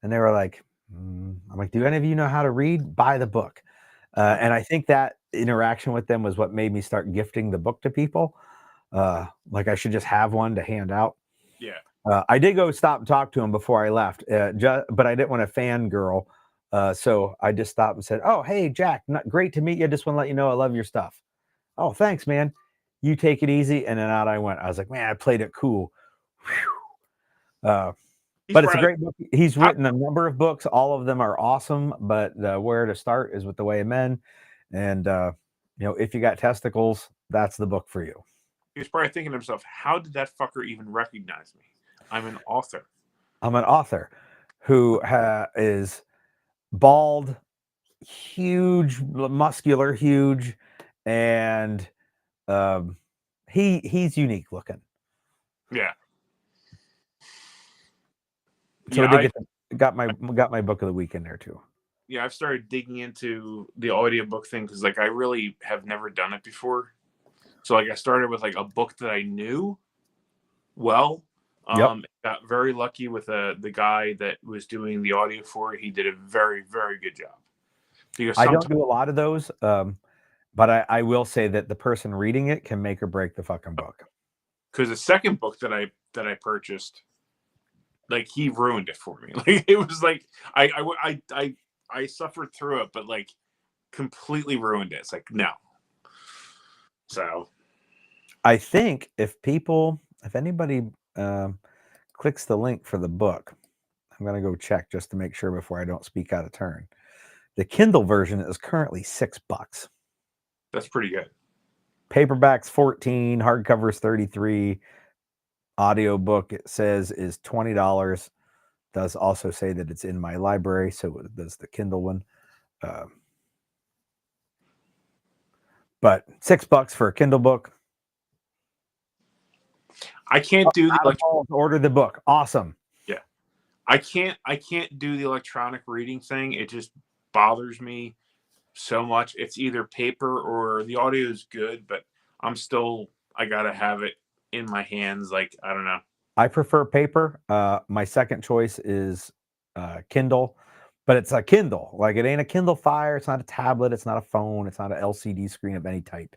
And they were like, I'm like, "Do any of you know how to read? Buy the book." And I think that interaction with them was what made me start gifting the book to people. Like I should just have one to hand out. Yeah. I did go stop and talk to him before I left, but I didn't want to fangirl. So I just stopped and said, "Oh, hey, Jack, great to meet you. Just want to let you know I love your stuff." "Oh, thanks, man. You take it easy." And then out I went. I was like, "Man, I played it cool." But it's a great book. He's written a number of books. All of them are awesome. But where to start is with The Way of Men. And, if you got testicles, that's the book for you. He's probably thinking to himself, how did that fucker even recognize me? I'm an author. I'm an author who is bald, huge, muscular, huge, and he's unique looking. Yeah. So I got my book of the week in there too. yeah, I've started digging into the audiobook thing because like I really have never done it before. So like I started with like a book that I knew well. Yep. Got very lucky with the guy that was doing the audio for it. He did a very, very good job. Because I don't sometimes do a lot of those, but I will say that the person reading it can make or break the fucking book. because the second book that I purchased, like he ruined it for me. Like it was like I suffered through it, but like completely ruined it. It's like no. So I think if anybody clicks the link for the book, I'm going to go check just to make sure before I don't speak out of turn. The Kindle version is currently $6. that's pretty good. Paperback's 14, hardcover's 33, audiobook it says is $20. Does also say that it's in my library, so it does the Kindle one. But $6 for a Kindle book. I can't do the order the book. Awesome. yeah. I can't do the electronic reading thing. It just bothers me so much. It's either paper or the audio is good, but I gotta have it in my hands. Like I don't know. I prefer paper. My second choice is Kindle, but it's a Kindle. Like it ain't a Kindle Fire. It's not a tablet. It's not a phone. It's not an LCD screen of any type.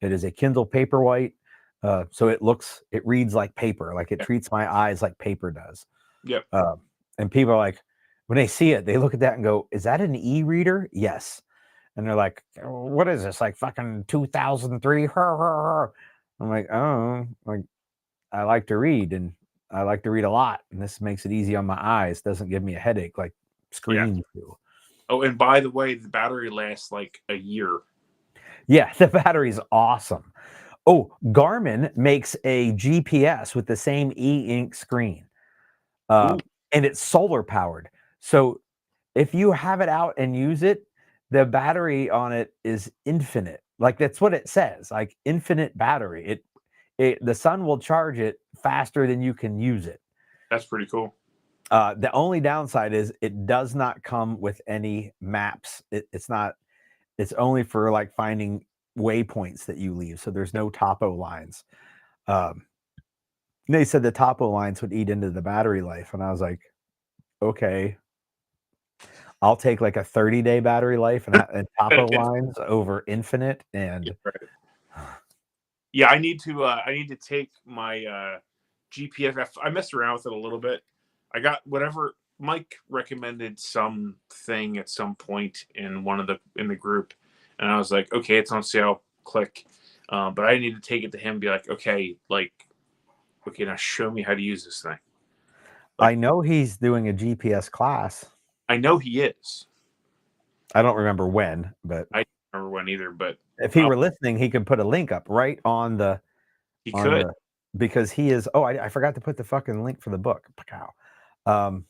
It is a Kindle Paperwhite. So it reads like paper. Like it treats my eyes like paper does. Yep. And people are like, when they see it, they look at that and go, "Is that an e-reader?" Yes. And they're like, "What is this? Like fucking 2003?" I'm like, "Oh, like I like to read, and I like to read a lot, and this makes it easy on my eyes. Doesn't give me a headache like screens do." Oh, and by the way, the battery lasts like a year. Yeah, the battery's awesome. Oh, Garmin makes a GPS with the same e-ink screen, and it's solar powered. So if you have it out and use it, the battery on it is infinite. Like that's what it says, like infinite battery. The sun will charge it faster than you can use it. That's pretty cool. The only downside is it does not come with any maps. It's not. It's only for like finding waypoints that you leave. So there's no topo lines. They said the topo lines would eat into the battery life, and I was like, okay, I'll take like a 30-day battery life and topo lines over infinite. And yeah, I need to take my GPS. I messed around with it a little bit. I got whatever Mike recommended something at some point in in the group, and I was like, okay, it's on sale. Click. But I need to take it to him and be like, okay, now show me how to use this thing. I know he's doing a GPS class. I know he is. I don't remember when, but I don't remember when either. But if he were listening, he could put a link up right on the. He could. Because he is. Oh, I forgot to put the fucking link for the book. I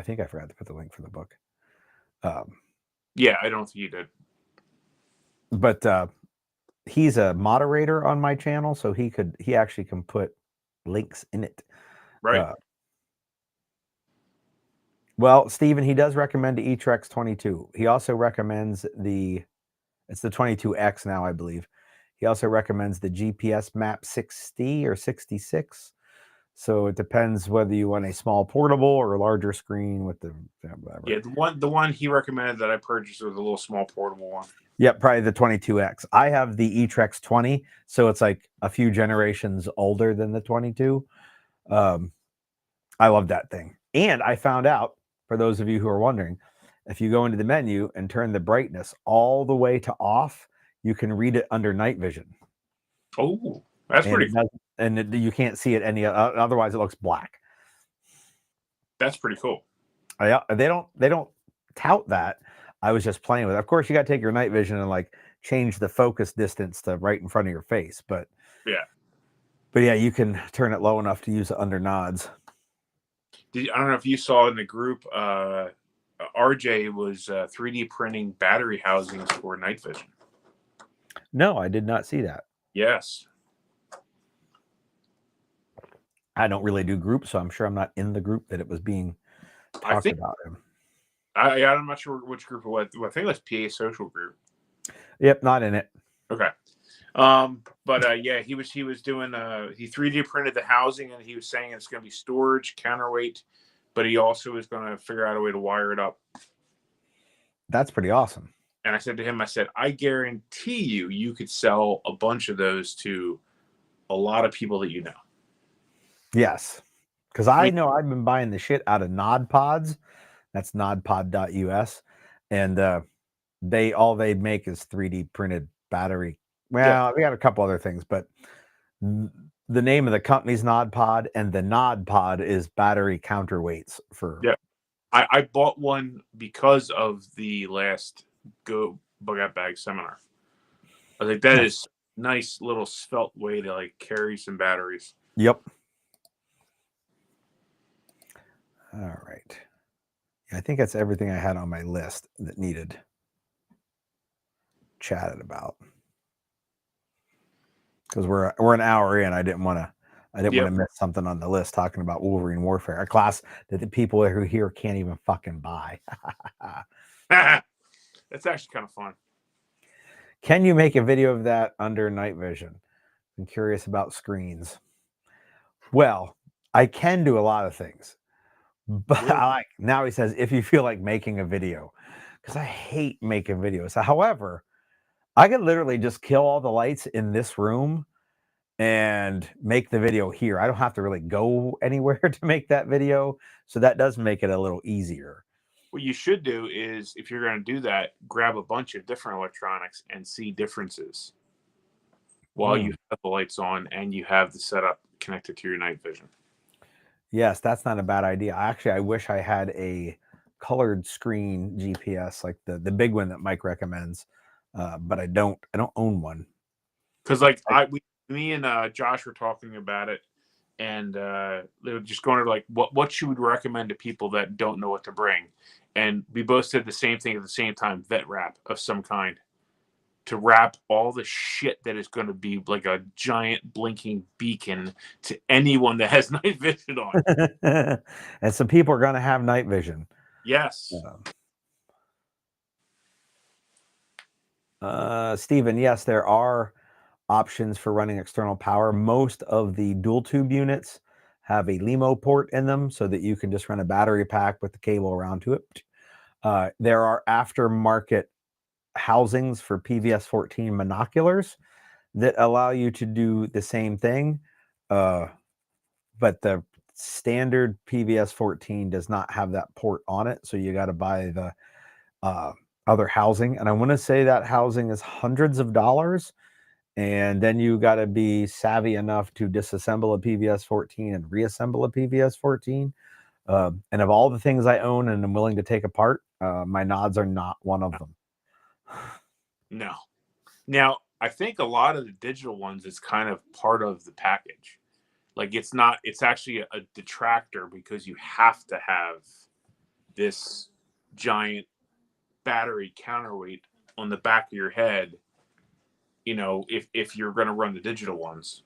think I forgot to put the link for the book. Yeah, I don't think you did. But he's a moderator on my channel, so he actually can put links in it. Right. Well, Stephen, he does recommend the eTrex 22. He also recommends it's the 22X now, I believe. He also recommends the GPS Map 60 or 66. So it depends whether you want a small portable or a larger screen with the whatever. Yeah, the one he recommended that I purchased was a little small portable one. Yep, probably the 22X. I have the eTrex 20, so it's like a few generations older than the 22. I love that thing. And I found out, for those of you who are wondering, if you go into the menu and turn the brightness all the way to off, you can read it under night vision. Oh, that's pretty cool. And you can't see it otherwise it looks black. That's pretty cool. They don't tout that. I was just playing with it. Of course, you got to take your night vision and like change the focus distance to right in front of your face. But yeah, you can turn it low enough to use it under nods. I don't know if you saw in the group, RJ was 3D printing battery housings for night vision. No, I did not see that. Yes. I don't really do groups, so I'm sure I'm not in the group that it was being talked about. I'm not sure which group it was. I think it was PA Social Group. Yep, not in it. Okay. But yeah, he was doing he 3D printed the housing, and he was saying it's going to be storage, counterweight, but he also is going to figure out a way to wire it up. That's pretty awesome. And I said to him, I said, I guarantee you could sell a bunch of those to a lot of people that you know. Yes, because I know I've been buying the shit out of Nod Pods. That's nodpod.us, and all they make is 3D printed battery. Well, we got a couple other things, but the name of the company's Nod Pod, and the Nod Pod is battery counterweights for. Yeah, I bought one because of the last Go Bug Out Bag seminar. I think that is a nice little svelte way to like carry some batteries. Yep. All right. I think that's everything I had on my list that needed chatted about. Because we're an hour in, I didn't want to miss something on the list talking about Wolverine Warfare, a class that the people who here can't even fucking buy. That's actually kind of fun. Can you make a video of that under night vision? I'm curious about screens. Well, I can do a lot of things, but now he says if you feel like making a video, because I hate making videos. However, I could literally just kill all the lights in this room and make the video here. I don't have to really go anywhere to make that video, so that does make it a little easier. What you should do is, if you're going to do that, grab a bunch of different electronics and see differences while you have the lights on and you have the setup connected to your night vision. Yes, that's not a bad idea. Actually, I wish I had a colored screen GPS, like the big one that Mike recommends, but I don't own one. Because like me and Josh were talking about it, and they were just going to like what you would recommend to people that don't know what to bring, and we both said the same thing at the same time: vet wrap of some kind to wrap all the shit that is going to be like a giant blinking beacon to anyone that has night vision on. And some people are going to have night vision. Yes. Stephen, yes, there are options for running external power. Most of the dual tube units have a LEMO port in them so that you can just run a battery pack with the cable around to it. There are aftermarket housings for PVS 14 monoculars that allow you to do the same thing, but the standard PVS 14 does not have that port on it, so you got to buy the other housing, and I want to say that housing is hundreds of dollars, and then you got to be savvy enough to disassemble a PVS 14 and reassemble a PVS 14. And of all the things I own and I'm willing to take apart, my nods are not one of them. No. Now, I think a lot of the digital ones is kind of part of the package. Like it's actually a detractor because you have to have this giant battery counterweight on the back of your head, you know, if you're going to run the digital ones.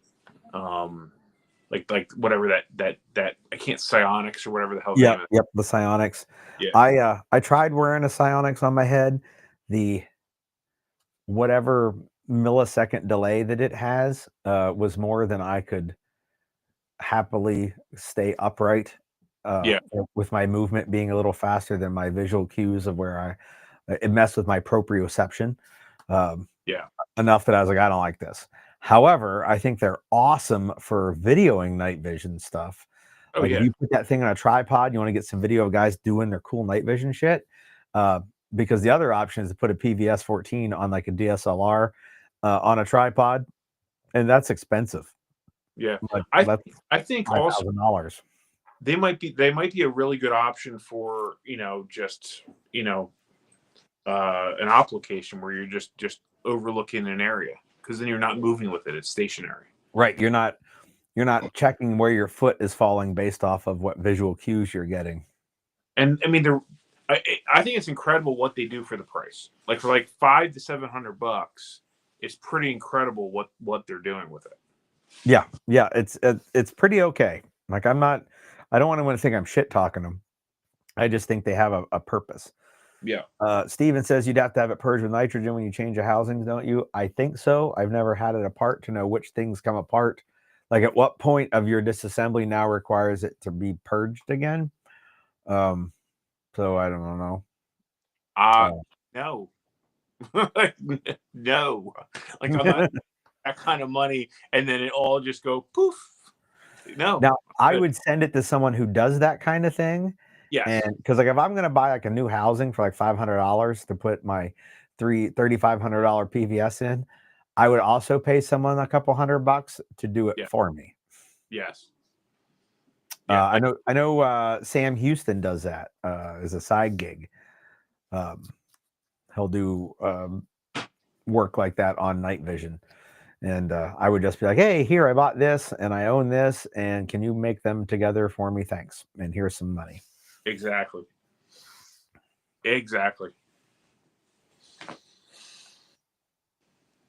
Like whatever that I can't psionics or whatever the hell. Yep, the psionics. Yeah. I tried wearing a psionics on my head. The whatever millisecond delay that it has was more than I could happily stay upright. With my movement being a little faster than my visual cues of where it messed with my proprioception. Enough that I was like, I don't like this. However, I think they're awesome for videoing night vision stuff. If you put that thing on a tripod, you want to get some video of guys doing their cool night vision shit. Because the other option is to put a PVS 14 on like a DSLR on a tripod, and that's expensive. Yeah, I think also $5,000. They might be a really good option for, you know, just, you know, an application where you're just overlooking an area, because then you're not moving with it. It's stationary. Right. You're not checking where your foot is falling based off of what visual cues you're getting. And I mean, I think it's incredible what they do for the price. Like for like $500 to $700, it's pretty incredible what they're doing with it. Yeah. It's pretty okay. Like I don't want anyone to think I'm shit talking them. I just think they have a purpose. Yeah. Steven says you'd have to have it purged with nitrogen when you change a housing, don't you? I think so. I've never had it apart to know which things come apart. Like at what point of your disassembly now requires it to be purged again? So I don't know. No. No. Like I'm not that kind of money, and then it all just go poof. No. Now I would send it to someone who does that kind of thing. Yes. And because like if I'm gonna buy like a new housing for like $500 to put my $3,500 PVS in, I would also pay someone a couple $100 to do it for me. Yes. Yeah, I know Sam Houston does that as a side gig. He'll do work like that on night vision. And I would just be like, hey, here, I bought this and I own this. And can you make them together for me? Thanks. And here's some money. Exactly. Exactly.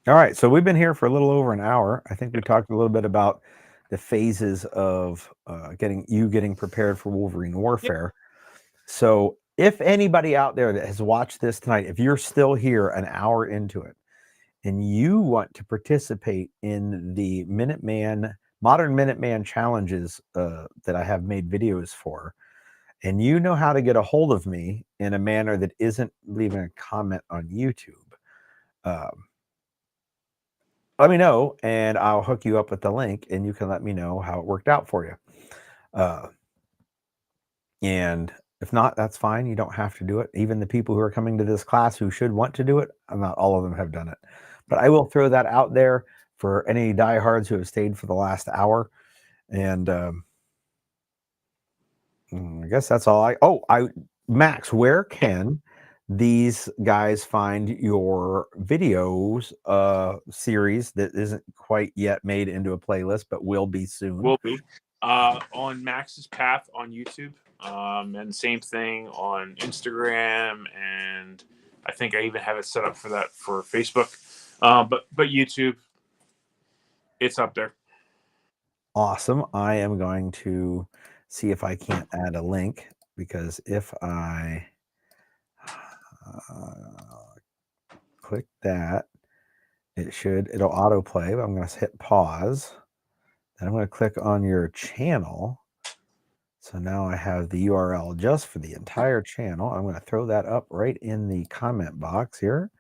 All right. So we've been here for a little over an hour. I think we talked a little bit about the phases of getting prepared for Wolverine Warfare. So if anybody out there that has watched this tonight, if you're still here an hour into it, and you want to participate in the modern Minuteman challenges that I have made videos for, and you know how to get a hold of me in a manner that isn't leaving a comment on YouTube, let me know and I'll hook you up with the link and you can let me know how it worked out for you. And if not, that's fine. You don't have to do it. Even the people who are coming to this class who should want to do it, not all of them have done it. But I will throw that out there for any diehards who have stayed for the last hour. And I guess that's all Max, where can these guys find your videos series that isn't quite yet made into a playlist, but will be soon? Will be on Max's Path on YouTube, and same thing on Instagram, and I think I even have it set up for that for Facebook. But YouTube, it's up there. Awesome. I am going to see if I can't add a link, because if I click that, it'll autoplay, but I'm going to hit pause. Then I'm going to click on your channel. So now I have the URL just for the entire channel. I'm going to throw that up right in the comment box here.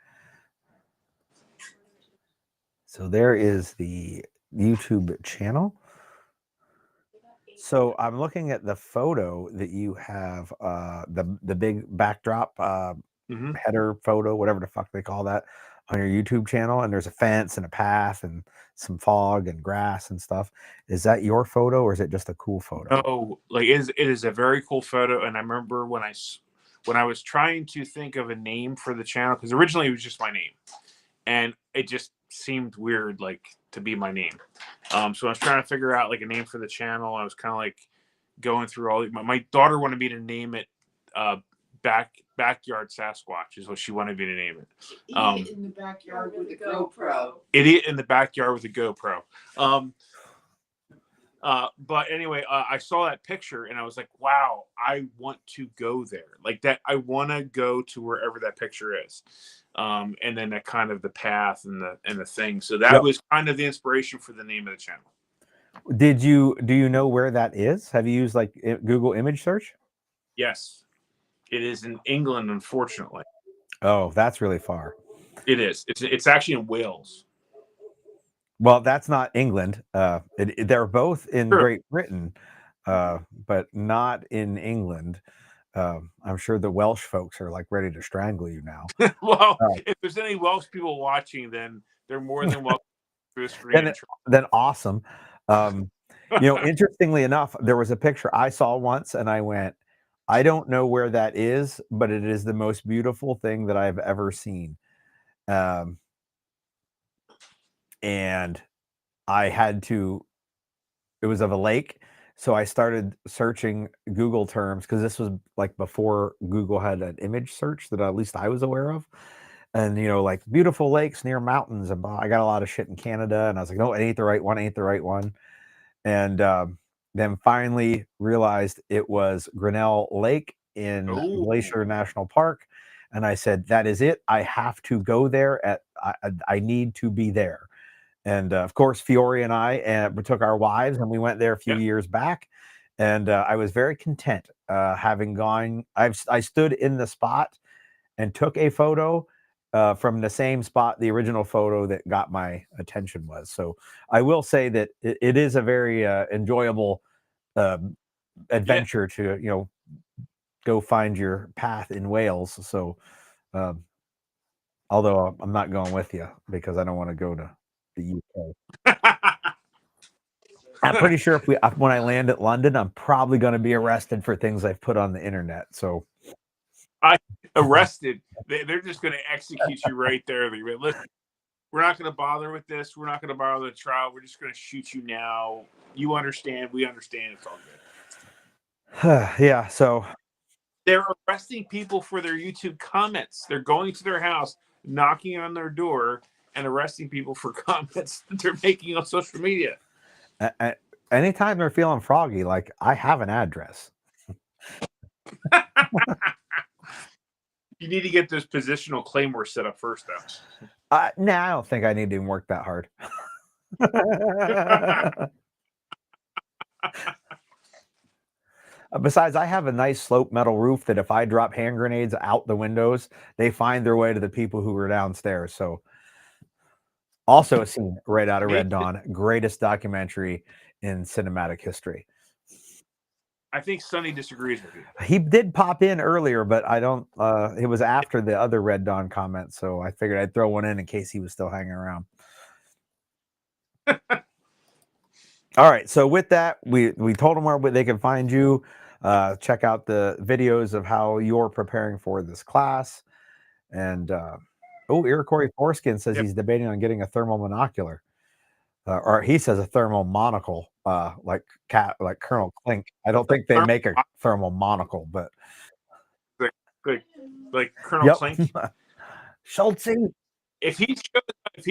So there is the YouTube channel. So I'm looking at the photo that you have, the big backdrop header photo, whatever the fuck they call that, on your YouTube channel. And there's a fence and a path and some fog and grass and stuff. Is that your photo or is it just a cool photo? Oh, like it is a very cool photo. And I remember when I was trying to think of a name for the channel, because originally it was just my name, and it just seemed weird, like, to be my name. So I was trying to figure out like a name for the channel. I was kind of like going through all. My daughter wanted me to name it Backyard Sasquatch is what she wanted me to name it. Idiot in the backyard with a GoPro. Idiot in the backyard with a GoPro. But anyway, I saw that picture and I was like, wow, I want to go there. Like that, I want to go to wherever that picture is. And then that kind of the path and the thing. So that was kind of the inspiration for the name of the channel. Do you know where that is? Have you used like Google image search? Yes. It is in England, unfortunately. Oh, that's really far. It is. It's actually in Wales. Well, that's not England. They're both in Great Britain, but not in England. I'm sure the Welsh folks are like ready to strangle you now. Well, if there's any Welsh people watching, then they're more than welcome to the screen. Then awesome. Interestingly enough, there was a picture I saw once and I went, I don't know where that is, but it is the most beautiful thing that I've ever seen. And I had to, it was of a lake. So I started searching Google terms, because this was like before Google had an image search that at least I was aware of. And, like beautiful lakes near mountains. And I got a lot of shit in Canada. And I was like, no, it ain't the right one. And then finally realized it was Grinnell Lake in Ooh. Glacier National Park, and I said, that is it. I have to go there. I need to be there. And of course, Fiore and I took our wives, and we went there a few years back. And I was very content having gone. I stood in the spot and took a photo from the same spot the original photo that got my attention was. So I will say that it is a very enjoyable adventure to go find your path in Wales. So although I'm not going with you because I don't want to go to the UK. I'm pretty sure when I land at London, I'm probably going to be arrested for things I've put on the internet. So arrested. They're just going to execute you right there. Listen, we're not going to bother with this. We're not going to bother the trial. We're just going to shoot you now. You understand. We understand. It's all good. Yeah. So they're arresting people for their YouTube comments. They're going to their house, knocking on their door, and arresting people for comments that they're making on social media. Anytime they're feeling froggy, like, I have an address. You need to get those positional claymores set up first, though. No, I don't think I need to even work that hard. Besides, I have a nice slope metal roof that if I drop hand grenades out the windows, they find their way to the people who were downstairs. So also a scene right out of Red Dawn, greatest documentary in cinematic history. I think Sonny disagrees with you. He did pop in earlier, but I don't. It was after the other Red Dawn comment, so I figured I'd throw one in case he was still hanging around. All right, so with that, we told them where they can find you. Check out the videos of how you're preparing for this class. And Iroquois Foreskin says he's debating on getting a thermal monocular. Or he says a thermal monocle, like Colonel Klink. I don't think they make a thermal monocle, but like Colonel Klink. Schultz. If he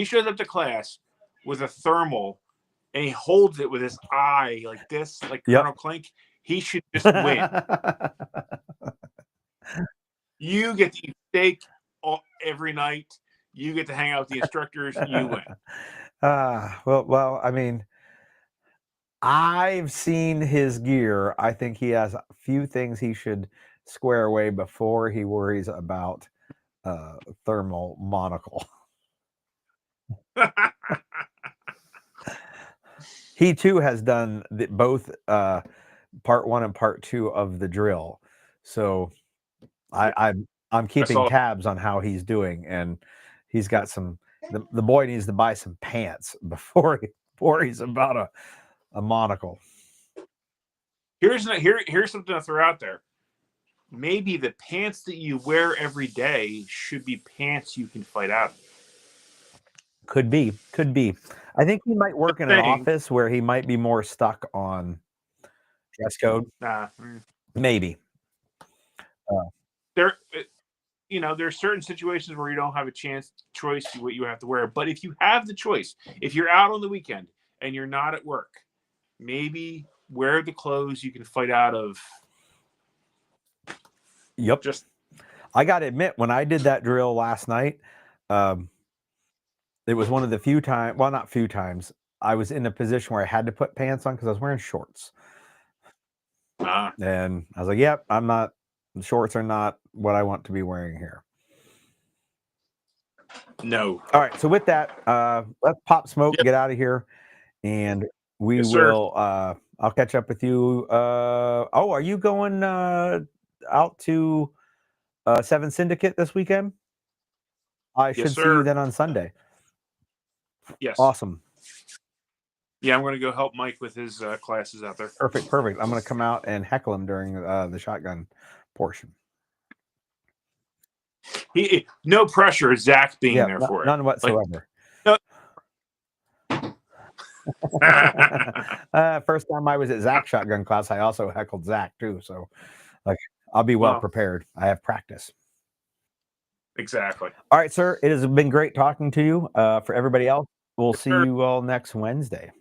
shows up to class with a thermal and he holds it with his eye like this, like Colonel Klink, he should just win. You get to eat steak every night. You get to hang out with the instructors. You win. Well, I mean, I've seen his gear. I think he has a few things he should square away before he worries about thermal monocle. He too has done both part 1 and part 2 of the drill, so I'm keeping tabs on how he's doing, and he's got some. The boy needs to buy some pants before he's about a monocle. Here's something to throw out there. Maybe the pants that you wear every day should be pants you can fight out of. Could be. I think he might work in an office where he might be more stuck on dress code. Maybe. There's certain situations where you don't have a choice what you have to wear. But if you have the choice, if you're out on the weekend and you're not at work, maybe wear the clothes you can fight out of. Yep. I got to admit, when I did that drill last night, it was one of the few times, well, not few times, I was in a position where I had to put pants on because I was wearing shorts. And I was like, yep, shorts are not what I want to be wearing here. No. All right. So with that, let's pop smoke, get out of here. And we will, I'll catch up with you. Are you going out to 7 Syndicate this weekend? I should see you then on Sunday. Yes. Awesome. Yeah, I'm going to go help Mike with his classes out there. Perfect. I'm going to come out and heckle him during the shotgun portion. No pressure, Zach being there for it. None whatsoever. First time I was at Zach's shotgun class, I also heckled Zach too. So, I'll be well prepared. I have practice. Exactly. All right, sir. It has been great talking to you. For everybody else, we'll see you all next Wednesday.